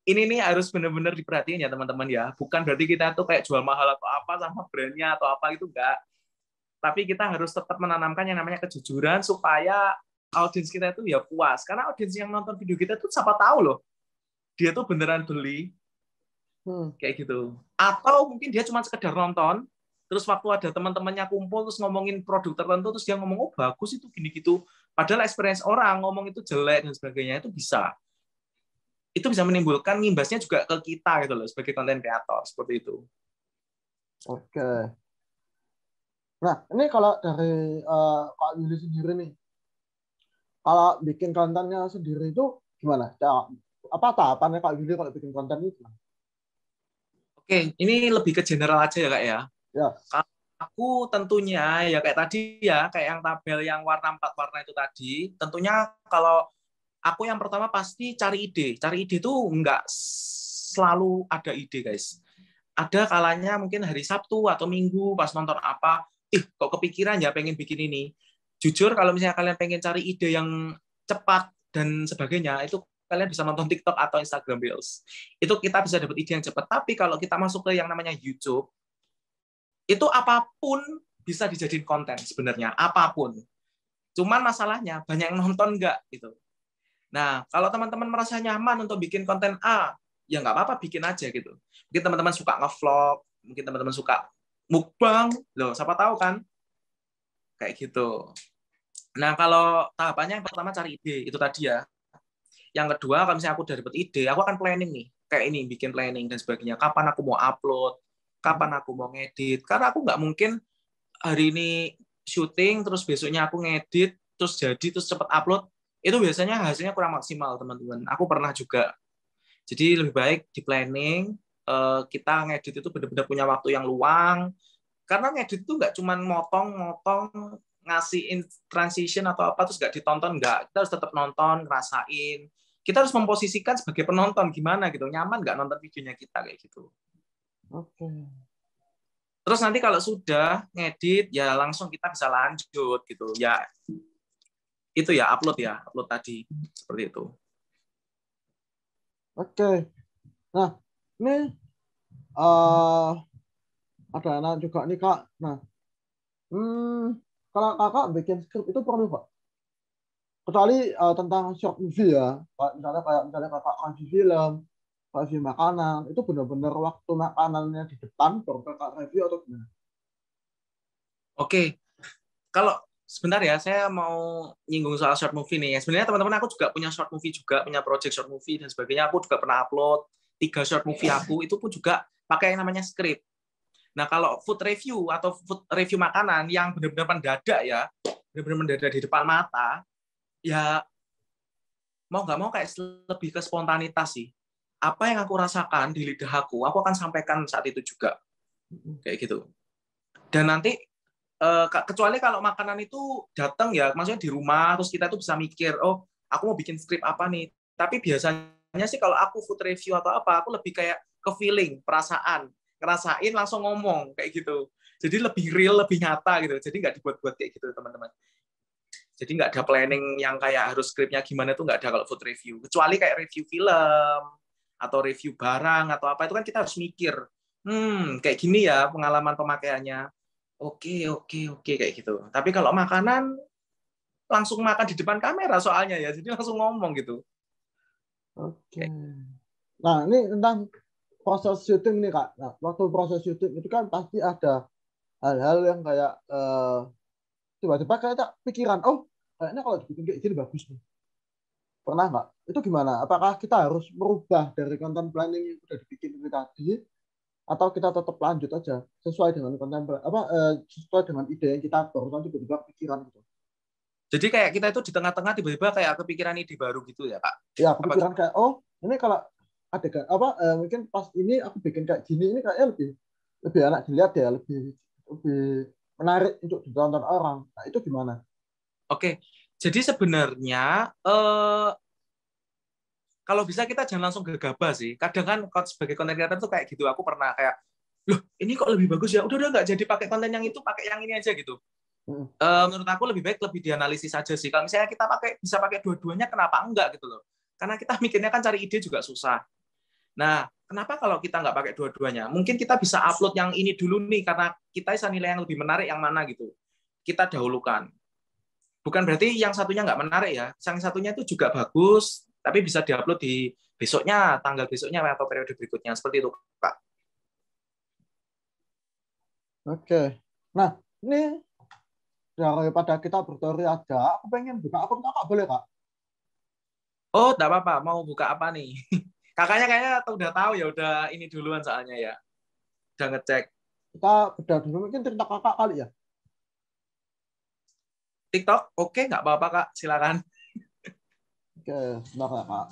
ini nih harus benar-benar diperhatiin ya teman-teman ya. Bukan berarti kita tuh kayak jual mahal atau apa sama brandnya atau apa itu enggak. Tapi kita harus tetap menanamkan yang namanya kejujuran supaya audiens kita itu ya puas. Karena audiens yang nonton video kita tuh siapa tahu loh, dia tuh beneran beli kayak gitu. Atau mungkin dia cuma sekedar nonton, terus waktu ada teman-temannya kumpul terus ngomongin produk tertentu, terus dia ngomong, oh bagus itu gini gitu. Padahal experience orang ngomong itu jelek dan sebagainya, itu bisa menimbulkan imbasnya juga ke kita gitu loh sebagai konten kreator seperti itu. Oke. Nah, ini kalau dari Kak Yuli sendiri nih, kalau bikin kontennya sendiri itu gimana? Apa tahapannya Kak Yuli kalau bikin konten itu? Oke, ini lebih ke general aja ya Kak ya. Ya. Aku tentunya ya kayak tadi ya, kayak yang tabel yang warna 4 warna itu tadi, tentunya kalau aku yang pertama pasti cari ide. Cari ide tuh nggak selalu ada ide guys. Ada kalanya mungkin hari Sabtu atau Minggu pas nonton apa, kok kepikiran ya pengen bikin ini. Jujur kalau misalnya kalian pengen cari ide yang cepat dan sebagainya, itu kalian bisa nonton TikTok atau Instagram Reels. Itu kita bisa dapat ide yang cepat. Tapi kalau kita masuk ke yang namanya YouTube, itu apapun bisa dijadiin konten sebenarnya, apapun. Cuman masalahnya banyak yang nonton nggak gitu. Nah, kalau teman-teman merasa nyaman untuk bikin konten A, ya nggak apa-apa bikin aja gitu. Mungkin teman-teman suka nge-vlog, mungkin teman-teman suka mukbang, loh siapa tahu kan, kayak gitu. Nah, kalau tahapannya yang pertama cari ide, itu tadi ya. Yang kedua, kalau misalnya aku udah dapat ide, aku akan planning nih, kayak ini, bikin planning dan sebagainya. Kapan aku mau upload, kapan aku mau ngedit. Karena aku nggak mungkin hari ini syuting, terus besoknya aku ngedit, terus jadi, terus cepet upload. Itu biasanya hasilnya kurang maksimal, teman-teman. Aku pernah juga. Jadi lebih baik di planning, kita ngedit itu benar-benar punya waktu yang luang. Karena ngedit itu nggak cuma motong-motong, ngasih transition atau apa, terus nggak ditonton, nggak. Kita harus tetap nonton, ngerasain. Kita harus memposisikan sebagai penonton, gimana gitu. Nyaman nggak nonton videonya kita, kayak gitu. Oke. Terus nanti kalau sudah ngedit, ya langsung kita bisa lanjut gitu. Ya, itu ya, upload tadi. Seperti itu. Oke. Nah, ini ada anak juga nih Kak. Nah, kalau Kakak bikin skrip itu perlu Kak? Kecuali tentang short movie ya. Misalnya Kakak kasih film, kasih makanan, itu benar-benar waktu makanannya di depan baru Kakak review atau gimana? Oke, kalau sebentar ya, saya mau nyinggung soal short movie nih. Sebenarnya teman-teman aku juga punya short movie juga, punya project short movie dan sebagainya. Aku juga pernah upload 3 short movie aku, itu pun juga pakai yang namanya script. Nah, kalau food review atau food review makanan yang benar-benar mendadak ya, benar-benar mendadak di depan mata, ya mau nggak mau kayak lebih ke spontanitas sih. Apa yang aku rasakan di lidah aku akan sampaikan saat itu juga. Kayak gitu. Dan nanti kecuali kalau makanan itu datang ya, maksudnya di rumah, terus kita tuh bisa mikir, oh aku mau bikin skrip apa nih. Tapi biasanya sih kalau aku food review atau apa, aku lebih kayak ke feeling, perasaan, ngerasain langsung ngomong kayak gitu. Jadi lebih real, lebih nyata gitu. Jadi nggak dibuat-buat kayak gitu teman-teman. Jadi nggak ada planning yang kayak harus skripnya gimana, tuh nggak ada kalau food review. Kecuali kayak review film atau review barang atau apa, itu kan kita harus mikir, kayak gini ya pengalaman pemakaiannya. oke kayak gitu. Tapi kalau makanan langsung makan di depan kamera soalnya ya, jadi langsung ngomong gitu. Oke. Nah, ini tentang proses syuting nih Kak. Nah, waktu proses syuting itu kan pasti ada hal-hal yang kayak tiba-tiba kayak tak pikiran, oh kayaknya kalau dibikin kayak gini bagus nih. Pernah nggak? Itu gimana? Apakah kita harus merubah dari konten planning yang udah dibikin ini tadi, atau kita tetap lanjut aja sesuai dengan konten sesuai dengan ide yang kita baru tiba-tiba pikiran gitu? Jadi kayak kita itu di tengah-tengah tiba-tiba kayak kepikiran ide baru gitu ya Kak? Ya, Apa? kepikiran kayak, oh ini kalau adegan mungkin pas ini aku bikin kayak gini, ini kayaknya lebih lebih enak dilihat ya, lebih lebih menarik untuk ditonton orang. Nah, itu gimana? Oke, jadi sebenarnya kalau bisa kita jangan langsung gegabah sih. Kadang kan sebagai content creator tuh kayak gitu. Aku pernah kayak, loh ini kok lebih bagus ya? Udah nggak jadi pakai konten yang itu, pakai yang ini aja gitu. Menurut aku lebih baik lebih dianalisis aja sih. Kalau misalnya kita bisa pakai dua-duanya, kenapa enggak gitu loh? Karena kita mikirnya kan cari ide juga susah. Nah, kenapa kalau kita nggak pakai dua-duanya? Mungkin kita bisa upload yang ini dulu nih, karena kita bisa nilai yang lebih menarik yang mana gitu. Kita dahulukan. Bukan berarti yang satunya nggak menarik ya. Yang satunya itu juga bagus, tapi bisa diupload di besoknya, tanggal besoknya, atau periode berikutnya. Seperti itu, Kak. Oke. Nah, ini daripada kita berteori aja, aku pengen buka akun Kakak, boleh Kak? Oh, nggak apa-apa. Mau buka apa nih? Kakaknya kayaknya udah tahu ya, udah ini duluan soalnya ya. Udah ngecek. Kita beda dulu, mungkin cerita Kakak kali ya. TikTok, oke, nggak apa-apa, Kak. Silakan. Oke, sebentar ya Kak.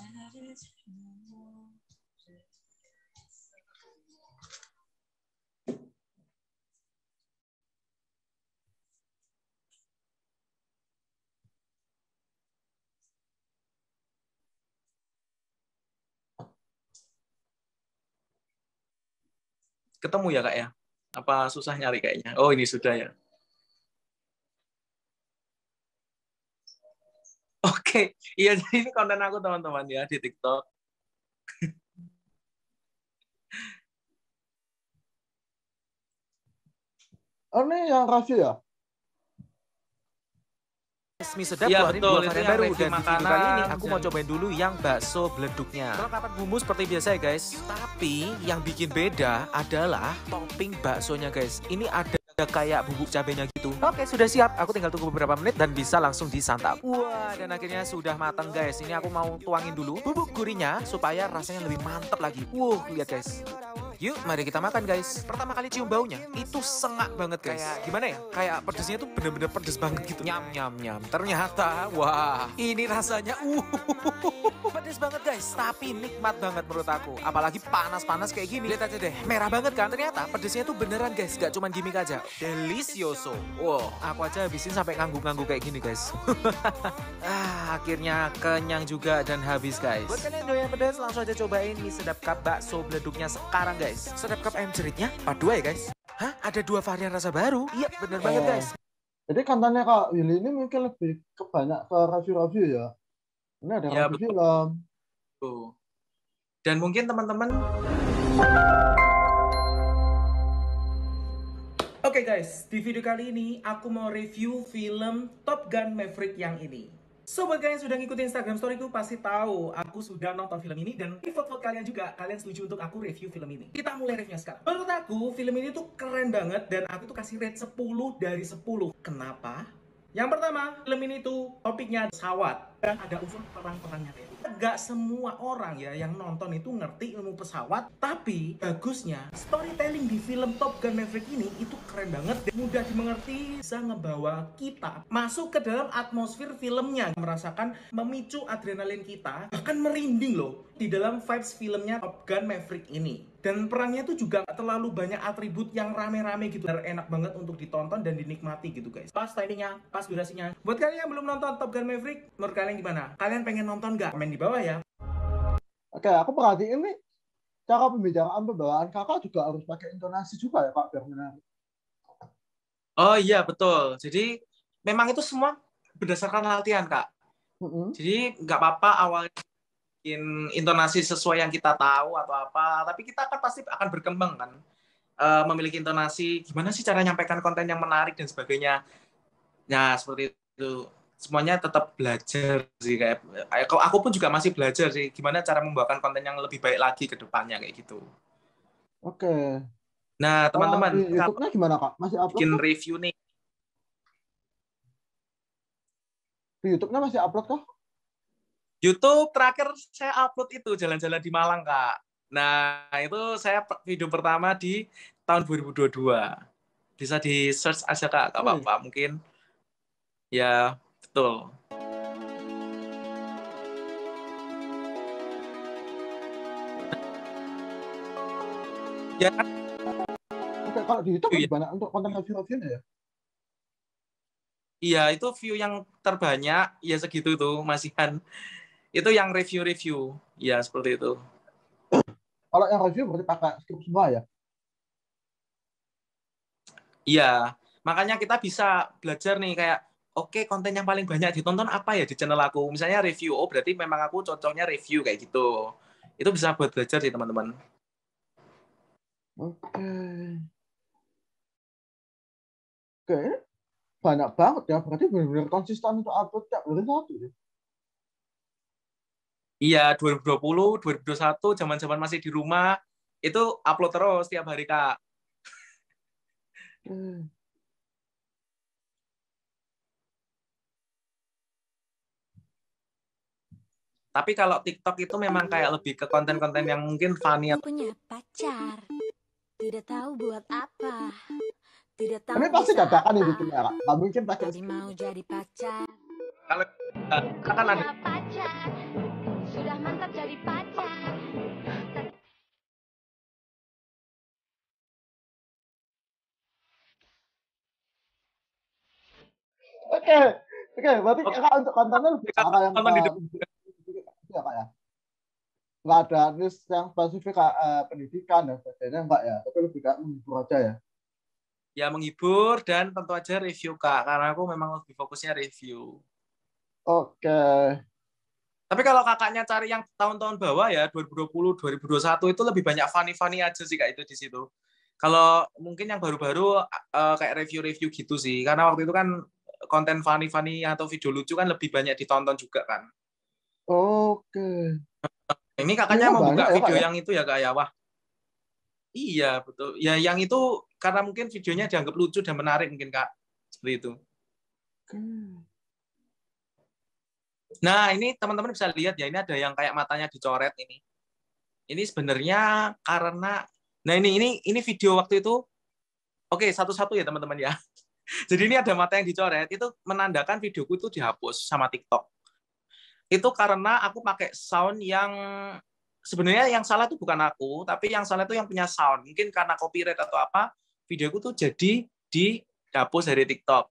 Ketemu ya, Kak ya? Apa susah nyari kayaknya? Oh, ini sudah ya. Oke, iya jadi ini konten aku teman-teman ya di TikTok. Oh, ini yang review ya? Mie sedap Iya, keluarin betul. dua Itu varian yang baru review dan di video makanan kali ini aku mau dan- cobain dulu yang bakso beleduknya. Perlengkapan bumbu seperti biasa ya guys. Tapi yang bikin beda adalah topping baksonya guys. Ini ada kayak bubuk cabenya gitu. Oke, sudah siap. Aku tinggal tunggu beberapa menit dan bisa langsung disantap. Wah, dan akhirnya sudah matang guys. Ini aku mau tuangin dulu bubuk gurihnya supaya rasanya lebih mantap lagi. Wow, lihat guys. Yuk, mari kita makan guys. Pertama kali cium baunya, itu sengak banget guys. Kayak gimana ya? Kayak pedesnya tuh bener-bener pedes banget gitu. Nyam, nyam, nyam. Ternyata, wah, ini rasanya pedes banget guys. Tapi nikmat banget menurut aku. Apalagi panas-panas kayak gini. Lihat aja deh, merah banget kan? Ternyata pedesnya tuh beneran guys, gak cuma gimmick aja. Delicioso. Wow, aku aja habisin sampai ngangguk-ngangguk kayak gini guys. Akhirnya kenyang juga dan habis guys. Buat kalian doyan pedas, langsung aja cobain mie sedap cup bakso beleduknya sekarang guys. Sedap cup ayam ceritnya part 2 ya guys. Hah? Ada 2 varian rasa baru? Iya, bener banget guys. Jadi kontennya Kak Willy ini mungkin lebih ke banyak ke review-review ya. Ini ada Ya, review betul. film. Dan mungkin teman-teman Oke guys, di video kali ini aku mau review film Top Gun Maverick yang ini. So, buat kalian yang sudah ngikutin Instagram storyku pasti tahu aku sudah nonton film ini dan di vote-vote kalian juga, kalian setuju untuk aku review film ini. Kita mulai reviewnya sekarang. Menurut aku, film ini tuh keren banget dan aku tuh kasih rate 10 dari 10. Kenapa? Yang pertama, film ini tuh topiknya pesawat dan ada unsur perang-perangnya kayak gitu. Gak semua orang ya yang nonton itu ngerti ilmu pesawat, tapi bagusnya storytelling di film Top Gun Maverick ini itu keren banget dan mudah dimengerti, bisa ngebawa kita masuk ke dalam atmosfer filmnya, merasakan memicu adrenalin kita, bahkan merinding loh di dalam vibes filmnya Top Gun Maverick ini. Dan perangnya tuh juga gak terlalu banyak atribut yang rame-rame gitu. Enak banget untuk ditonton dan dinikmati gitu guys. Pas timingnya, pas durasinya. Buat kalian yang belum nonton Top Gun Maverick, menurut kalian gimana? Kalian pengen nonton gak? Komen di bawah ya. Oke, aku perhatiin nih cara pembicaraan pembawaan Kakak juga harus pakai intonasi juga ya Kak biar menarik. Oh iya, betul. Jadi memang itu semua berdasarkan latihan, Kak. Jadi nggak apa-apa awalnya bikin intonasi sesuai yang kita tahu atau apa, tapi kita kan pasti akan berkembang kan. memiliki intonasi, gimana sih cara nyampaikan konten yang menarik dan sebagainya. Nah, seperti itu. Semuanya tetap belajar sih, kayak aku pun juga masih belajar sih gimana cara membawakan konten yang lebih baik lagi ke depannya kayak gitu. Oke. Nah, Kalau teman-teman, di kalau YouTube-nya gimana, Kak? Masih upload bikin kah? review nih, Di YouTube-nya masih upload kah? YouTube terakhir saya upload itu jalan-jalan di Malang, Kak. Nah, itu saya video pertama di tahun 2022. Bisa di search aja, Kak, nggak Wih. apa-apa. Mungkin ya betul. Ya, Oke, kalau di YouTube iya. lebih banyak untuk konten review-reviewnya ya? Iya, itu view yang terbanyak ya segitu tuh, masihan. Itu yang review-review. Ya, seperti itu. Kalau yang review berarti pakai script semua ya? Iya, makanya kita bisa belajar nih kayak, oke, konten yang paling banyak ditonton apa ya di channel aku? Misalnya review, oh berarti memang aku cocoknya review kayak gitu. Itu bisa buat belajar sih teman-teman. Oke. Oke, banyak banget ya. Berarti benar-benar konsisten untuk upload tiap hari satu ya? Iya, 2020, 2021, zaman-zaman masih di rumah, itu upload terus tiap hari, Kak. Oke. Tapi kalau TikTok itu memang kayak lebih ke konten-konten yang mungkin funny. Punya pacar, tidak tahu buat apa, tidak tahu Ini pasti bisa dadakan apa. ini bikinnya, Kak. Nggak mungkin pakai Tadi script. mau jadi pacar, Kalau kita kan ada punya pacar, sudah mantap jadi pacar. Oke. Oke, berarti Kak untuk kontennya lebih ke arah yang nonton di depan. ya, Kak ya? Nggak ada niche yang spesifik Kak, pendidikan dan sebagainya, enggak ya? Tapi lebih kayak menghibur aja ya? Ya menghibur dan tentu aja review, Kak. Karena aku memang lebih fokusnya review. Oke. Tapi kalau kakaknya cari yang tahun-tahun bawah ya, 2020, 2021 itu lebih banyak funny-funny aja sih, Kak, itu di situ. Kalau mungkin yang baru-baru kayak review-review gitu sih. Karena waktu itu kan konten funny-funny atau video lucu kan lebih banyak ditonton juga kan. Oke. Ini kakaknya View-nya mau banyak buka ya, Kak video ya? yang itu ya, Kak, ya. Wah, iya, betul. Ya, yang itu karena mungkin videonya dianggap lucu dan menarik mungkin, Kak. Seperti itu. Oke. Nah, ini teman-teman bisa lihat ya, ini ada yang kayak matanya dicoret ini. Ini sebenarnya karena nah ini video waktu itu. Oke, satu-satu ya teman-teman ya. Jadi ini ada mata yang dicoret, itu menandakan videoku itu dihapus sama TikTok. Itu karena aku pakai sound yang sebenarnya yang salah itu bukan aku, tapi yang salah itu yang punya sound. Mungkin karena copyright atau apa, videoku tuh jadi dihapus dari TikTok.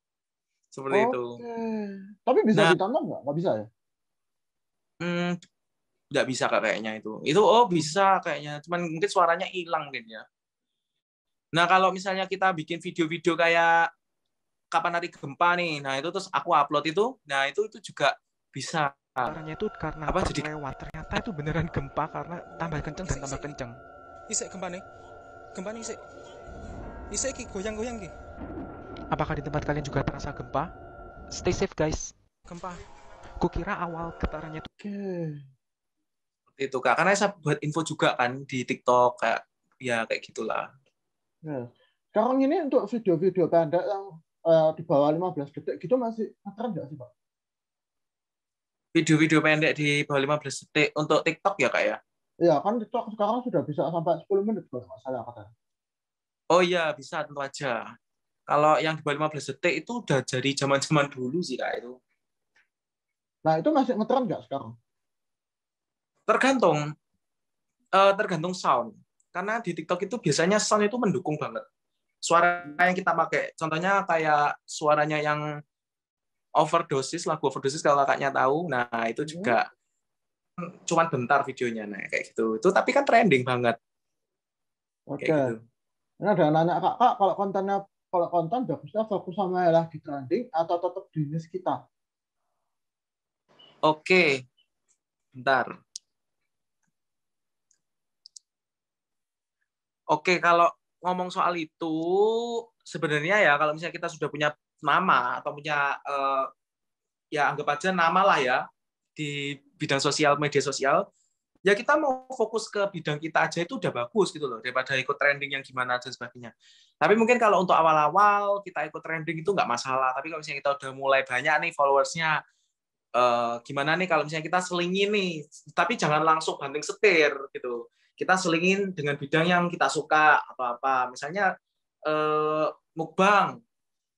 Seperti itu. Oke. Tapi bisa Nah, ditonton nggak? Nggak bisa ya? nggak bisa Kak, kayaknya itu. Itu oh bisa kayaknya, cuman mungkin suaranya hilang mungkin ya. Nah, kalau misalnya kita bikin video-video kayak kapan hari gempa nih, nah itu terus aku upload itu, nah itu juga bisa. Caranya itu karena Apa pas jadi lewat ternyata itu beneran gempa karena tambah kenceng dan tambah kenceng. Isek gempa nih isek. Isek ki goyang-goyang ki. Apakah di tempat kalian juga terasa gempa? Stay safe guys. Gempa. Kukira awal getarannya itu Oke. seperti itu Kak? Karena saya buat info juga kan di TikTok kayak ya kayak gitulah. Ya. Sekarang ini untuk video-video pendek yang di bawah 15 detik gitu masih keren nggak sih, Pak? Video-video pendek di bawah 15 detik untuk TikTok ya Kak ya? Iya, kan TikTok sekarang sudah bisa sampai 10 menit kalau nggak salah katanya. Oh iya, bisa tentu aja. Kalau yang di bawah 15 detik itu udah dari zaman-zaman dulu sih Kak itu. Nah, itu masih ngetren nggak sekarang? Tergantung sound. Karena di TikTok itu biasanya sound itu mendukung banget. Suara yang kita pakai, contohnya kayak suaranya yang overdosis, lagu overdosis kalau kakaknya tahu, nah itu juga cuman bentar videonya, nah kayak gitu. Itu tapi kan trending banget. Oke. Kayak gitu. Ini ada yang nanya, Kak, kalau konten bagusnya fokus sama yang lagi trending atau tetap di niche kita? Oke, bentar. Oke, kalau ngomong soal itu, sebenarnya ya kalau misalnya kita sudah punya nama atau punya ya anggap aja nama lah ya di bidang sosial, media sosial, ya kita mau fokus ke bidang kita aja itu udah bagus gitu loh, daripada ikut trending yang gimana dan sebagainya. Tapi mungkin kalau untuk awal-awal kita ikut trending itu nggak masalah. Tapi kalau misalnya kita udah mulai banyak nih followersnya, gimana nih kalau misalnya kita selingin nih, tapi jangan langsung banting setir gitu. Kita selingin dengan bidang yang kita suka atau apa. Misalnya mukbang,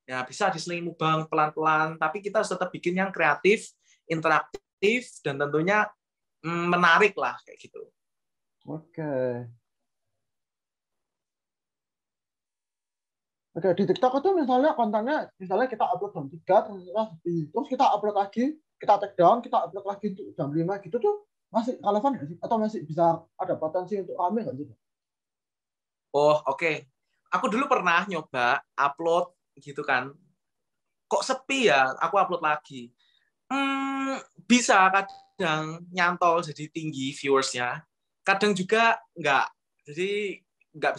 ya bisa diselingi mukbang pelan-pelan, tapi kita harus tetap bikin yang kreatif, interaktif, dan tentunya menarik lah kayak gitu. Oke. Oke, di TikTok itu misalnya kontennya, misalnya kita upload jam 3, terus kita upload lagi, kita take down, kita upload lagi untuk jam 5 gitu tuh masih relevan nggak sih? Atau masih bisa ada potensi untuk rame nggak sih? Oh, oke. Aku dulu pernah nyoba upload gitu kan. Kok sepi ya, aku upload lagi. Bisa kadang nyantol jadi tinggi viewersnya, kadang juga nggak. Jadi nggak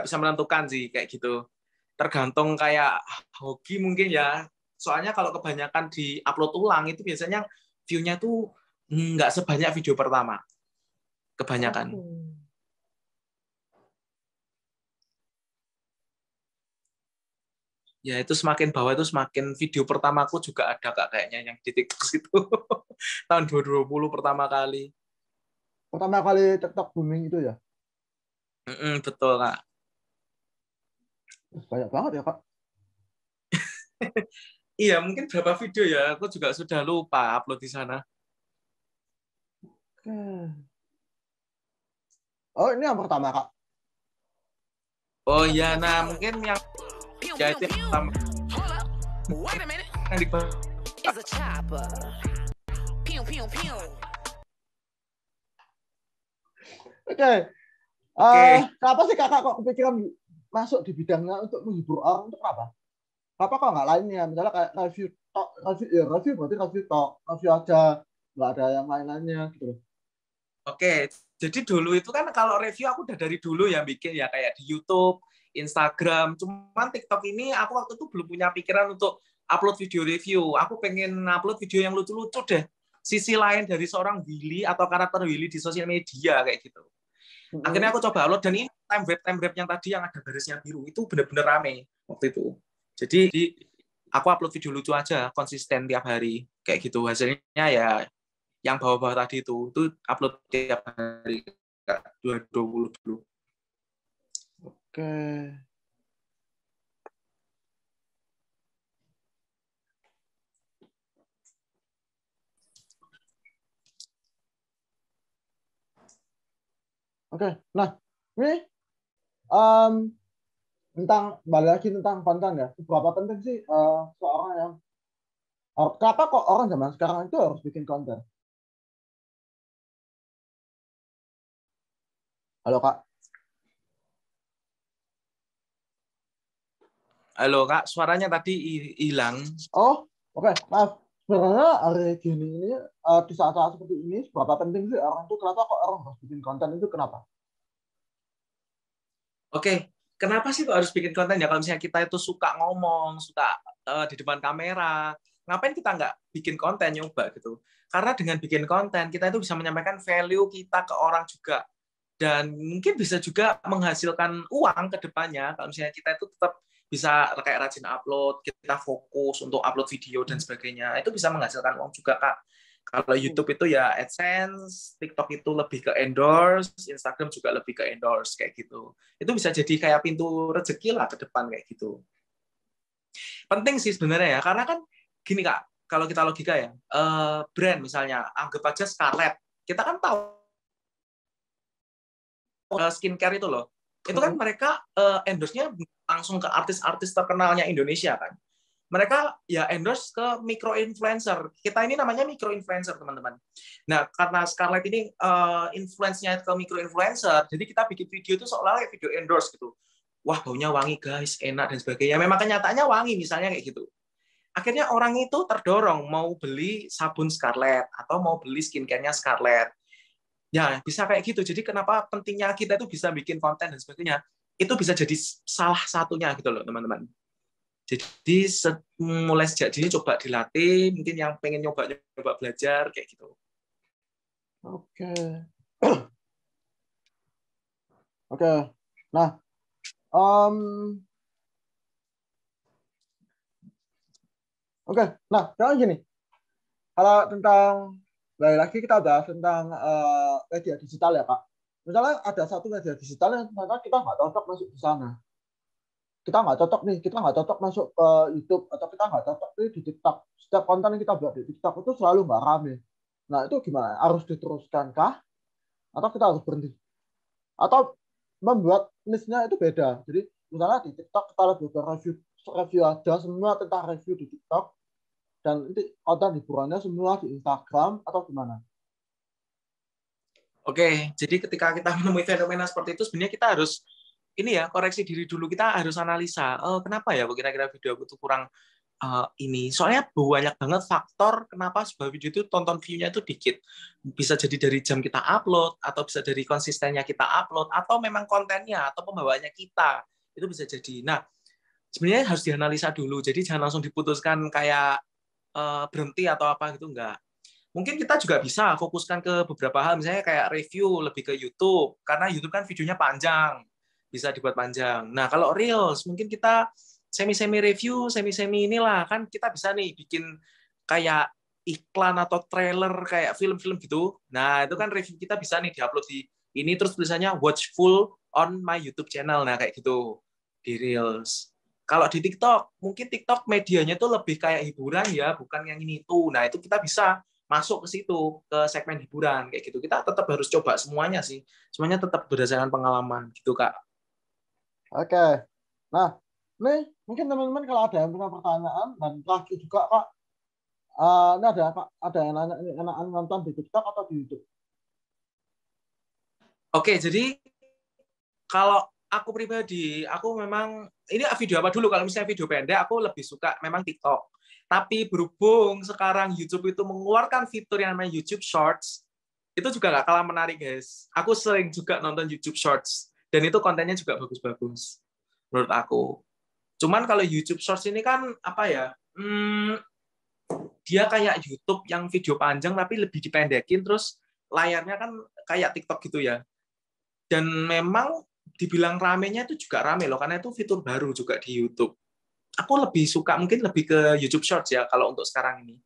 bisa menentukan sih kayak gitu. Tergantung kayak hoki mungkin ya. Soalnya kalau kebanyakan di upload ulang itu biasanya view-nya tuh nggak sebanyak video pertama. Kebanyakan. Ya itu semakin bawah itu semakin video pertamaku juga ada Kak kayaknya yang di TikTok itu. Tahun 2020 pertama kali. Pertama kali TikTok booming itu ya? Betul Kak. Banyak banget ya Kak. Iya mungkin berapa video ya, aku juga sudah lupa upload di sana. Oh ini yang pertama Kak. Oh iya, nah mungkin yang ya itu yang pertama. Yang di Oke. Kenapa sih kakak kok kepikiran masuk di bidangnya untuk menghibur orang itu kenapa? Kenapa kok nggak lainnya? Misalnya kayak review berarti review talk, review aja, nggak ada yang lain-lainnya gitu. Oke, jadi dulu itu kan kalau review aku udah dari dulu ya bikin ya kayak di YouTube, Instagram. Cuman TikTok ini aku waktu itu belum punya pikiran untuk upload video review. Aku pengen upload video yang lucu-lucu deh. Sisi lain dari seorang Willy atau karakter Willy di sosial media kayak gitu. Akhirnya aku coba upload dan ini time wrap yang tadi yang ada garisnya biru itu benar-benar rame waktu itu. Jadi aku upload video lucu aja konsisten tiap hari kayak gitu. Hasilnya ya yang bawah-bawah tadi itu upload tiap hari 2020 dulu. Oke. Oke, nah ini tentang balik lagi tentang konten ya. Seberapa penting sih seorang yang kenapa kok orang zaman sekarang itu harus bikin konten? Halo Kak. Halo Kak, suaranya tadi hilang. Oh, oke. Maaf. Sebenarnya hari gini ini di saat-saat seperti ini seberapa penting sih orang itu kenapa kok orang harus bikin konten itu kenapa? Oke, kenapa sih kok harus bikin konten ya? Kalau misalnya kita itu suka ngomong, suka di depan kamera, ngapain kita nggak bikin konten nyoba gitu? Karena dengan bikin konten kita itu bisa menyampaikan value kita ke orang juga dan mungkin bisa juga menghasilkan uang ke depannya. Kalau misalnya kita itu tetap bisa kayak rajin upload, kita fokus untuk upload video dan sebagainya, itu bisa menghasilkan uang juga Kak. Kalau YouTube itu ya AdSense, TikTok itu lebih ke endorse, Instagram juga lebih ke endorse kayak gitu. Itu bisa jadi kayak pintu rezeki lah ke depan kayak gitu. Penting sih sebenarnya ya, karena kan gini Kak, kalau kita logika ya, brand misalnya, anggap aja Scarlett, kita kan tahu skincare itu loh, itu kan mereka endorse-nya langsung ke artis-artis terkenalnya Indonesia kan. Mereka ya endorse ke micro-influencer. Kita ini namanya micro-influencer, teman-teman. Nah, karena Scarlett ini influence-nya ke micro-influencer, jadi kita bikin video itu seolah-olah video endorse gitu. Wah, baunya wangi guys, enak dan sebagainya. Memang kenyataannya wangi misalnya kayak gitu. Akhirnya orang itu terdorong mau beli sabun Scarlett atau mau beli skincare-nya Scarlett. Ya, bisa kayak gitu. Jadi kenapa pentingnya kita itu bisa bikin konten dan sebagainya. itu bisa jadi salah satunya gitu loh teman-teman. Jadi mulai sejak dini coba dilatih, mungkin yang pengen nyoba belajar kayak gitu. Oke. Oke. Nah, oke. Nah, sekarang gini. Kalau tentang balik lagi kita bahas tentang media digital ya Kak. Misalnya ada satu media digital yang ternyata kita nggak cocok masuk di sana. Kita nggak cocok masuk ke YouTube, atau kita nggak cocok nih di TikTok. Setiap konten yang kita buat di TikTok itu selalu nggak rame. Nah, itu gimana? Harus diteruskan kah? Atau kita harus berhenti? Atau membuat niche-nya itu beda. Jadi misalnya di TikTok kita lebih ke review aja, semua tentang review di TikTok, dan nanti konten hiburannya semua di Instagram, atau gimana? Oke, jadi ketika kita menemui fenomena seperti itu, sebenarnya kita harus ini ya, koreksi diri dulu. Kita harus analisa, kenapa ya kok kira-kira video aku tuh kurang ini. Soalnya banyak banget faktor kenapa sebuah video itu tonton view-nya itu dikit. Bisa jadi dari jam kita upload, atau bisa dari konsistennya kita upload, atau memang kontennya, atau pembawaannya kita. Itu bisa jadi. Nah, sebenarnya harus dianalisa dulu. Jadi jangan langsung diputuskan kayak berhenti atau apa gitu, enggak. Mungkin kita juga bisa fokuskan ke beberapa hal, misalnya kayak review lebih ke YouTube, karena YouTube kan videonya panjang, bisa dibuat panjang. Nah, kalau Reels, mungkin kita semi-semi review, semi-semi inilah, kan kita bisa nih bikin kayak iklan atau trailer kayak film-film gitu. Nah, itu kan review kita bisa nih diupload di ini, terus tulisannya watch full on my YouTube channel. Nah, kayak gitu di Reels. Kalau di TikTok, mungkin TikTok medianya itu lebih kayak hiburan ya, bukan yang ini tuh. Nah, itu kita bisa masuk ke situ, ke segmen hiburan kayak gitu. Kita tetap harus coba semuanya sih. Semuanya tetap berdasarkan pengalaman gitu, Kak. Oke. Nah, nih mungkin teman-teman kalau ada yang punya pertanyaan, dan terakhir juga Kak, ini ada yang nanya, ini enakan nonton di TikTok atau di YouTube? Oke, jadi kalau aku pribadi, aku memang ini video apa dulu? Kalau misalnya video pendek, aku lebih suka memang TikTok. Tapi berhubung sekarang YouTube itu mengeluarkan fitur yang namanya YouTube Shorts, itu juga nggak kalah menarik, guys. Aku sering juga nonton YouTube Shorts, dan itu kontennya juga bagus-bagus, menurut aku. Cuman kalau YouTube Shorts ini kan, apa ya, dia kayak YouTube yang video panjang, tapi lebih dipendekin, terus layarnya kan kayak TikTok gitu ya. Dan memang dibilang ramenya itu juga rame loh, karena itu fitur baru juga di YouTube. Aku lebih suka mungkin lebih ke YouTube Shorts ya kalau untuk sekarang ini.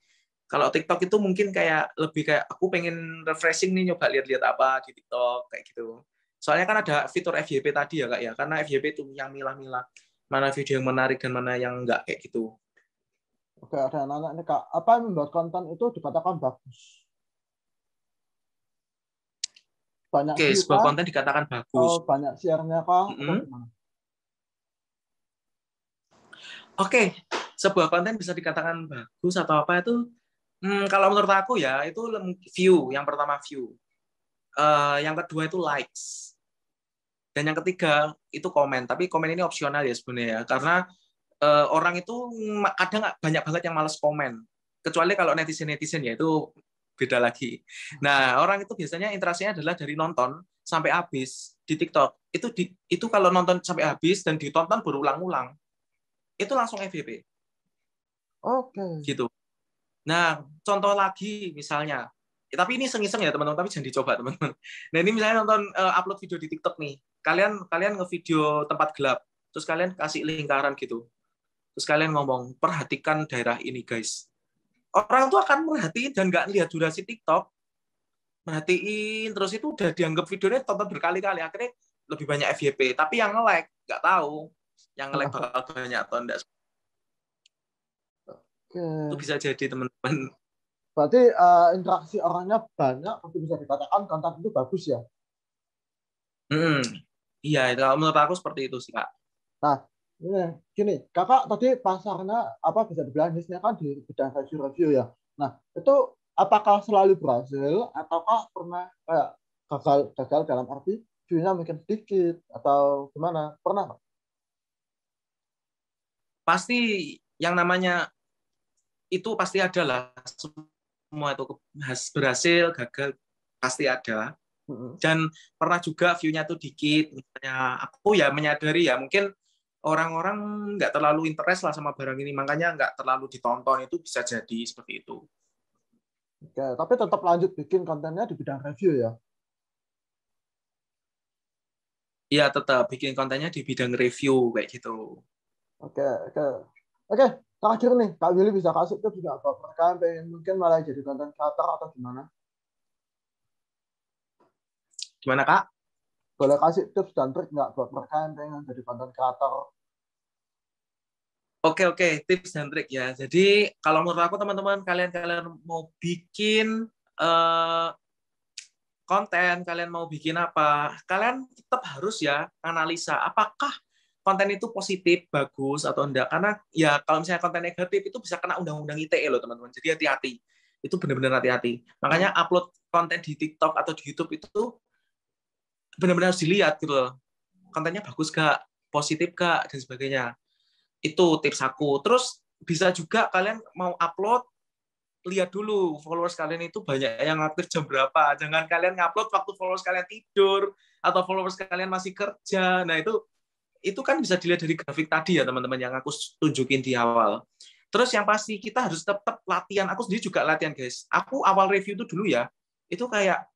Kalau TikTok itu mungkin kayak lebih kayak aku pengen refreshing nih, nyoba lihat-lihat apa di TikTok kayak gitu. Soalnya kan ada fitur FYP tadi ya Kak ya, karena FYP itu yang milah-milah mana video yang menarik dan mana yang enggak kayak gitu. Oke, ada yang nanya nih Kak, apa yang membuat konten itu dikatakan bagus? Banyak Oke, view sebuah kah? konten dikatakan bagus. Banyak share-nya kah? Atau gimana? Oke, sebuah konten bisa dikatakan bagus atau apa itu, kalau menurut aku ya, itu view. Yang pertama view. Yang kedua itu likes. Dan yang ketiga itu komen. Tapi komen ini opsional ya sebenarnya. Karena orang itu kadang banyak banget yang males komen. Kecuali kalau netizen-netizen ya itu beda lagi. Nah, orang itu biasanya interaksinya adalah dari nonton sampai habis di TikTok. Itu kalau nonton sampai habis dan ditonton berulang-ulang, itu langsung FYP. Oke. Gitu. Nah, contoh lagi misalnya, tapi ini iseng-iseng ya teman-teman, tapi jangan dicoba teman-teman. Nah, ini misalnya nonton upload video di TikTok nih. Kalian ngevideo tempat gelap, terus kalian kasih lingkaran gitu. Terus kalian ngomong, perhatikan daerah ini guys. Orang tuh akan merhatiin dan nggak lihat durasi TikTok. Merhatiin, terus itu udah dianggap videonya tonton berkali-kali. Akhirnya lebih banyak FYP. Tapi yang nge-like, nggak tahu. Yang nge-like bakal banyak atau enggak. Itu bisa jadi teman-teman. Berarti interaksi orangnya banyak, tapi bisa dikatakan konten itu bagus ya? Iya, kalau menurut aku seperti itu sih, Kak. Nah, gini, Kakak tadi pasarnya apa bisa dibilang bisnisnya kan di bidang review ya. Nah, itu apakah selalu berhasil ataukah pernah kayak gagal dalam arti view-nya mungkin sedikit atau gimana? Pernah nggak? Pasti yang namanya itu pasti ada lah. Semua itu berhasil, gagal, pasti ada. Dan pernah juga view-nya tuh dikit. Misalnya aku ya menyadari ya mungkin orang-orang nggak terlalu interest lah sama barang ini, makanya nggak terlalu ditonton, itu bisa jadi seperti itu. Oke, tapi tetap lanjut bikin kontennya di bidang review ya? Iya, tetap bikin kontennya di bidang review kayak gitu. Oke, oke. Oke, terakhir nih, Kak Willy bisa kasih tips nggak buat mereka yang pengen mungkin malah jadi content creator atau gimana? Gimana, Kak? Boleh kasih tips dan trik nggak buat mereka yang pengen jadi content creator? Oke, tips dan trik ya. Jadi kalau menurut aku teman-teman, kalian mau bikin konten, kalian mau bikin apa, kalian tetap harus ya analisa apakah konten itu positif, bagus atau enggak. Karena ya kalau misalnya konten negatif itu bisa kena undang-undang ITE loh teman-teman. Jadi hati-hati. Itu benar-benar hati-hati. Makanya upload konten di TikTok atau di YouTube itu benar-benar harus dilihat gitu loh. Kontennya bagus gak, positif gak, dan sebagainya. Itu tips aku. Terus bisa juga kalian mau upload, lihat dulu followers kalian itu banyak yang aktif jam berapa. Jangan kalian ngupload waktu followers kalian tidur atau followers kalian masih kerja. Nah, itu kan bisa dilihat dari grafik tadi ya, teman-teman, yang aku tunjukin di awal. Terus yang pasti kita harus tetap latihan. Aku sendiri juga latihan, guys. Aku awal review itu dulu ya, itu kayak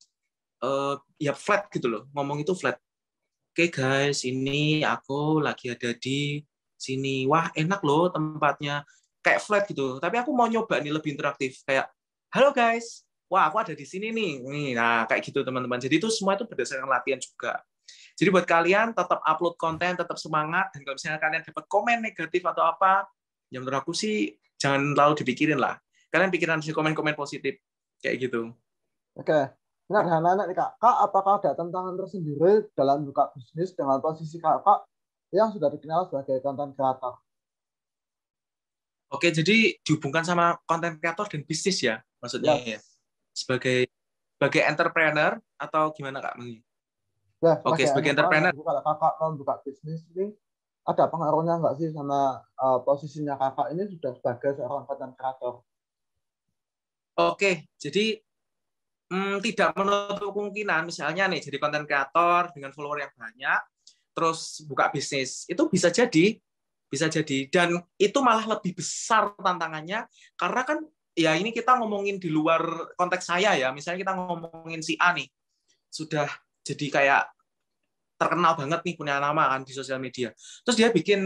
ya flat gitu loh. Ngomong itu flat. Oke, guys, ini aku lagi ada di sini. Wah, enak loh tempatnya. Kayak flat gitu. Tapi aku mau nyoba nih lebih interaktif. Kayak, halo guys, wah aku ada di sini nih. Nah, kayak gitu teman-teman. Jadi itu semua itu berdasarkan latihan juga. Jadi buat kalian tetap upload konten, tetap semangat. Dan kalau misalnya kalian dapat komen negatif atau apa, yang menurut aku sih jangan terlalu dipikirin lah. Kalian pikiran sih komen-komen positif. Kayak gitu. Oke. Nah, anak-anak nih Kak. Kak, apakah ada tantangan tersendiri dalam buka bisnis dengan posisi Kakak yang sudah dikenal sebagai content creator? Oke, jadi dihubungkan sama konten kreator dan bisnis ya, maksudnya ya. Sebagai entrepreneur atau gimana Kak? Ya, Oke, sebagai entrepreneur. kalau Kakak mau buka bisnis ini, ada pengaruhnya nggak sih sama posisinya Kakak ini sudah sebagai seorang content creator? Oke, jadi tidak menutup kemungkinan, misalnya nih jadi konten kreator dengan follower yang banyak, terus buka bisnis, itu bisa jadi. Dan itu malah lebih besar tantangannya, karena kan ya ini kita ngomongin di luar konteks saya ya, misalnya kita ngomongin si A nih, sudah jadi kayak terkenal banget nih, punya nama kan di sosial media, terus dia bikin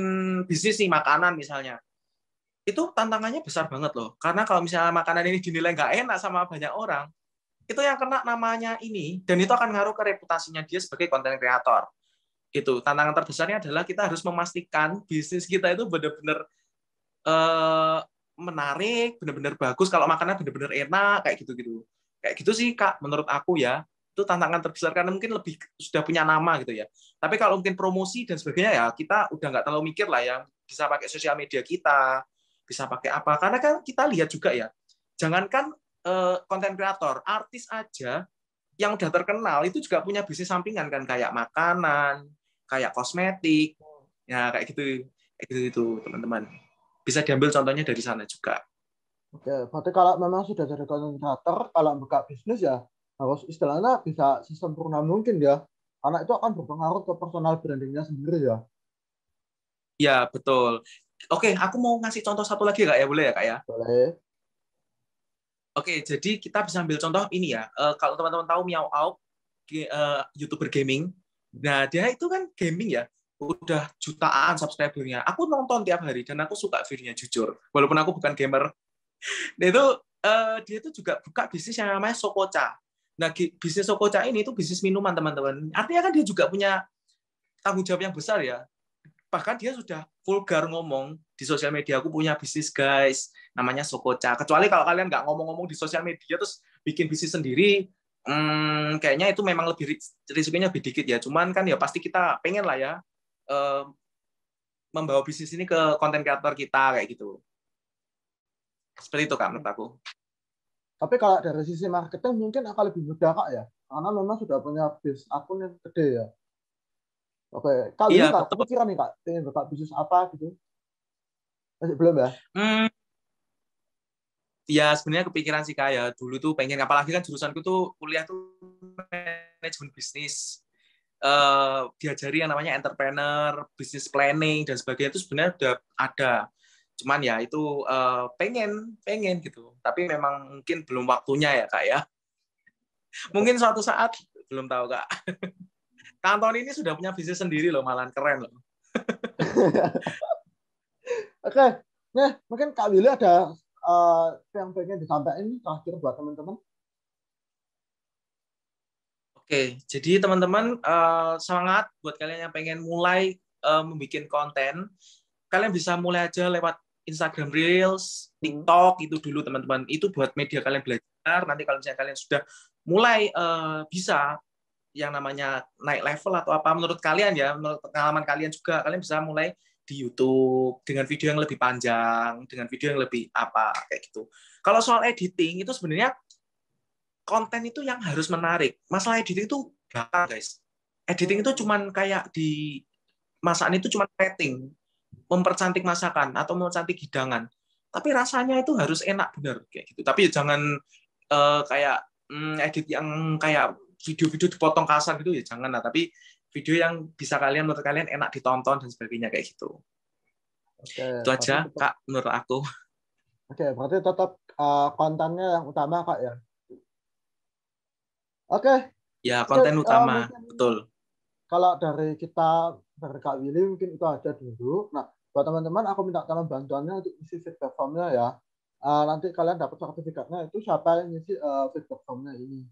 bisnis nih makanan misalnya, itu tantangannya besar banget loh, karena kalau misalnya makanan ini dinilai nggak enak sama banyak orang, itu yang kena namanya ini, dan itu akan ngaruh ke reputasinya dia sebagai konten kreator. Itu tantangan terbesarnya adalah kita harus memastikan bisnis kita itu benar-benar menarik, benar-benar bagus, kalau makanan benar-benar enak kayak gitu sih Kak, menurut aku ya, itu tantangan terbesar karena mungkin lebih sudah punya nama gitu ya. Tapi kalau mungkin promosi dan sebagainya ya kita udah nggak terlalu mikir lah ya, bisa pakai sosial media kita, bisa pakai apa, karena kan kita lihat juga ya, jangankan konten kreator, artis aja yang udah terkenal itu juga punya bisnis sampingan kan, kayak makanan, kayak kosmetik, ya kayak gitu teman-teman. Bisa diambil contohnya dari sana juga. Oke, berarti kalau memang sudah jadi content creator, kalau buka bisnis ya harus istilahnya bisa sesempurna mungkin ya, karena itu akan berpengaruh ke personal brandingnya sendiri ya. Ya betul. Oke, aku mau ngasih contoh satu lagi Kak ya, boleh ya Kak ya? Boleh. Oke, jadi kita bisa ambil contoh ini ya. Kalau teman-teman tahu Meow Out, YouTuber gaming, nah dia itu kan gaming ya, udah jutaan subscribernya. Aku nonton tiap hari dan aku suka videonya jujur, walaupun aku bukan gamer. Nah itu dia itu juga buka bisnis yang namanya Sokocha. Nah bisnis Sokocha ini itu bisnis minuman teman-teman. Artinya kan dia juga punya tanggung jawab yang besar ya. Bahkan dia sudah vulgar ngomong di sosial media, aku punya bisnis guys, namanya Sokocha. Kecuali kalau kalian nggak ngomong-ngomong di sosial media terus bikin bisnis sendiri, kayaknya itu memang lebih risikonya lebih dikit ya. Cuman kan ya pasti kita pengen lah ya membawa bisnis ini ke konten kreator kita kayak gitu. Seperti itu Kak menurut aku. Tapi kalau dari sisi marketing mungkin akan lebih mudah Kak ya, karena memang sudah punya bisnis akun yang gede ya. Oke, Kak Willy Kak, kepikiran nih Kak, pengen buka bisnis apa gitu? Masih belum ya? Ya sebenarnya kepikiran sih Kak ya, dulu tuh pengen, apalagi kan jurusanku tuh kuliah tuh manajemen bisnis, diajari yang namanya entrepreneur, business planning dan sebagainya itu sebenarnya udah ada. Cuman ya itu pengen gitu. Tapi memang mungkin belum waktunya ya Kak ya. Mungkin suatu saat, belum tahu Kak. Kak Antoni ini sudah punya bisnis sendiri loh, malah keren loh. Oke, nah mungkin Kak Willy ada yang pengen disampaikan terakhir buat teman-teman. Oke, jadi teman-teman semangat buat kalian yang pengen mulai membuat konten. Kalian bisa mulai aja lewat Instagram Reels, TikTok itu dulu teman-teman. Itu buat media kalian belajar. Nanti kalau misalnya kalian sudah mulai bisa yang namanya naik level atau apa menurut kalian ya, menurut pengalaman kalian juga, kalian bisa mulai di YouTube dengan video yang lebih panjang, dengan video yang lebih apa kayak gitu. Kalau soal editing itu sebenarnya konten itu yang harus menarik. Masalah editing itu gampang guys. Editing itu cuman kayak di masakan itu cuman rating, mempercantik masakan atau mempercantik hidangan. Tapi rasanya itu harus enak bener kayak gitu. Tapi jangan kayak edit yang kayak video-video dipotong kasar gitu ya jangan lah. Tapi video yang bisa kalian menurut kalian enak ditonton dan sebagainya kayak gitu. Oke, itu aja tetap, Kak menurut aku. Oke, berarti tetap kontennya yang utama Kak ya. Oke. Ya konten utama betul. Kalau dari kita dari Kak Willy mungkin itu aja dulu. Nah buat teman-teman aku minta tolong bantuannya untuk isi feedback formnya ya. Nanti kalian dapat sertifikatnya itu siapa yang ngisi feedback formnya ini.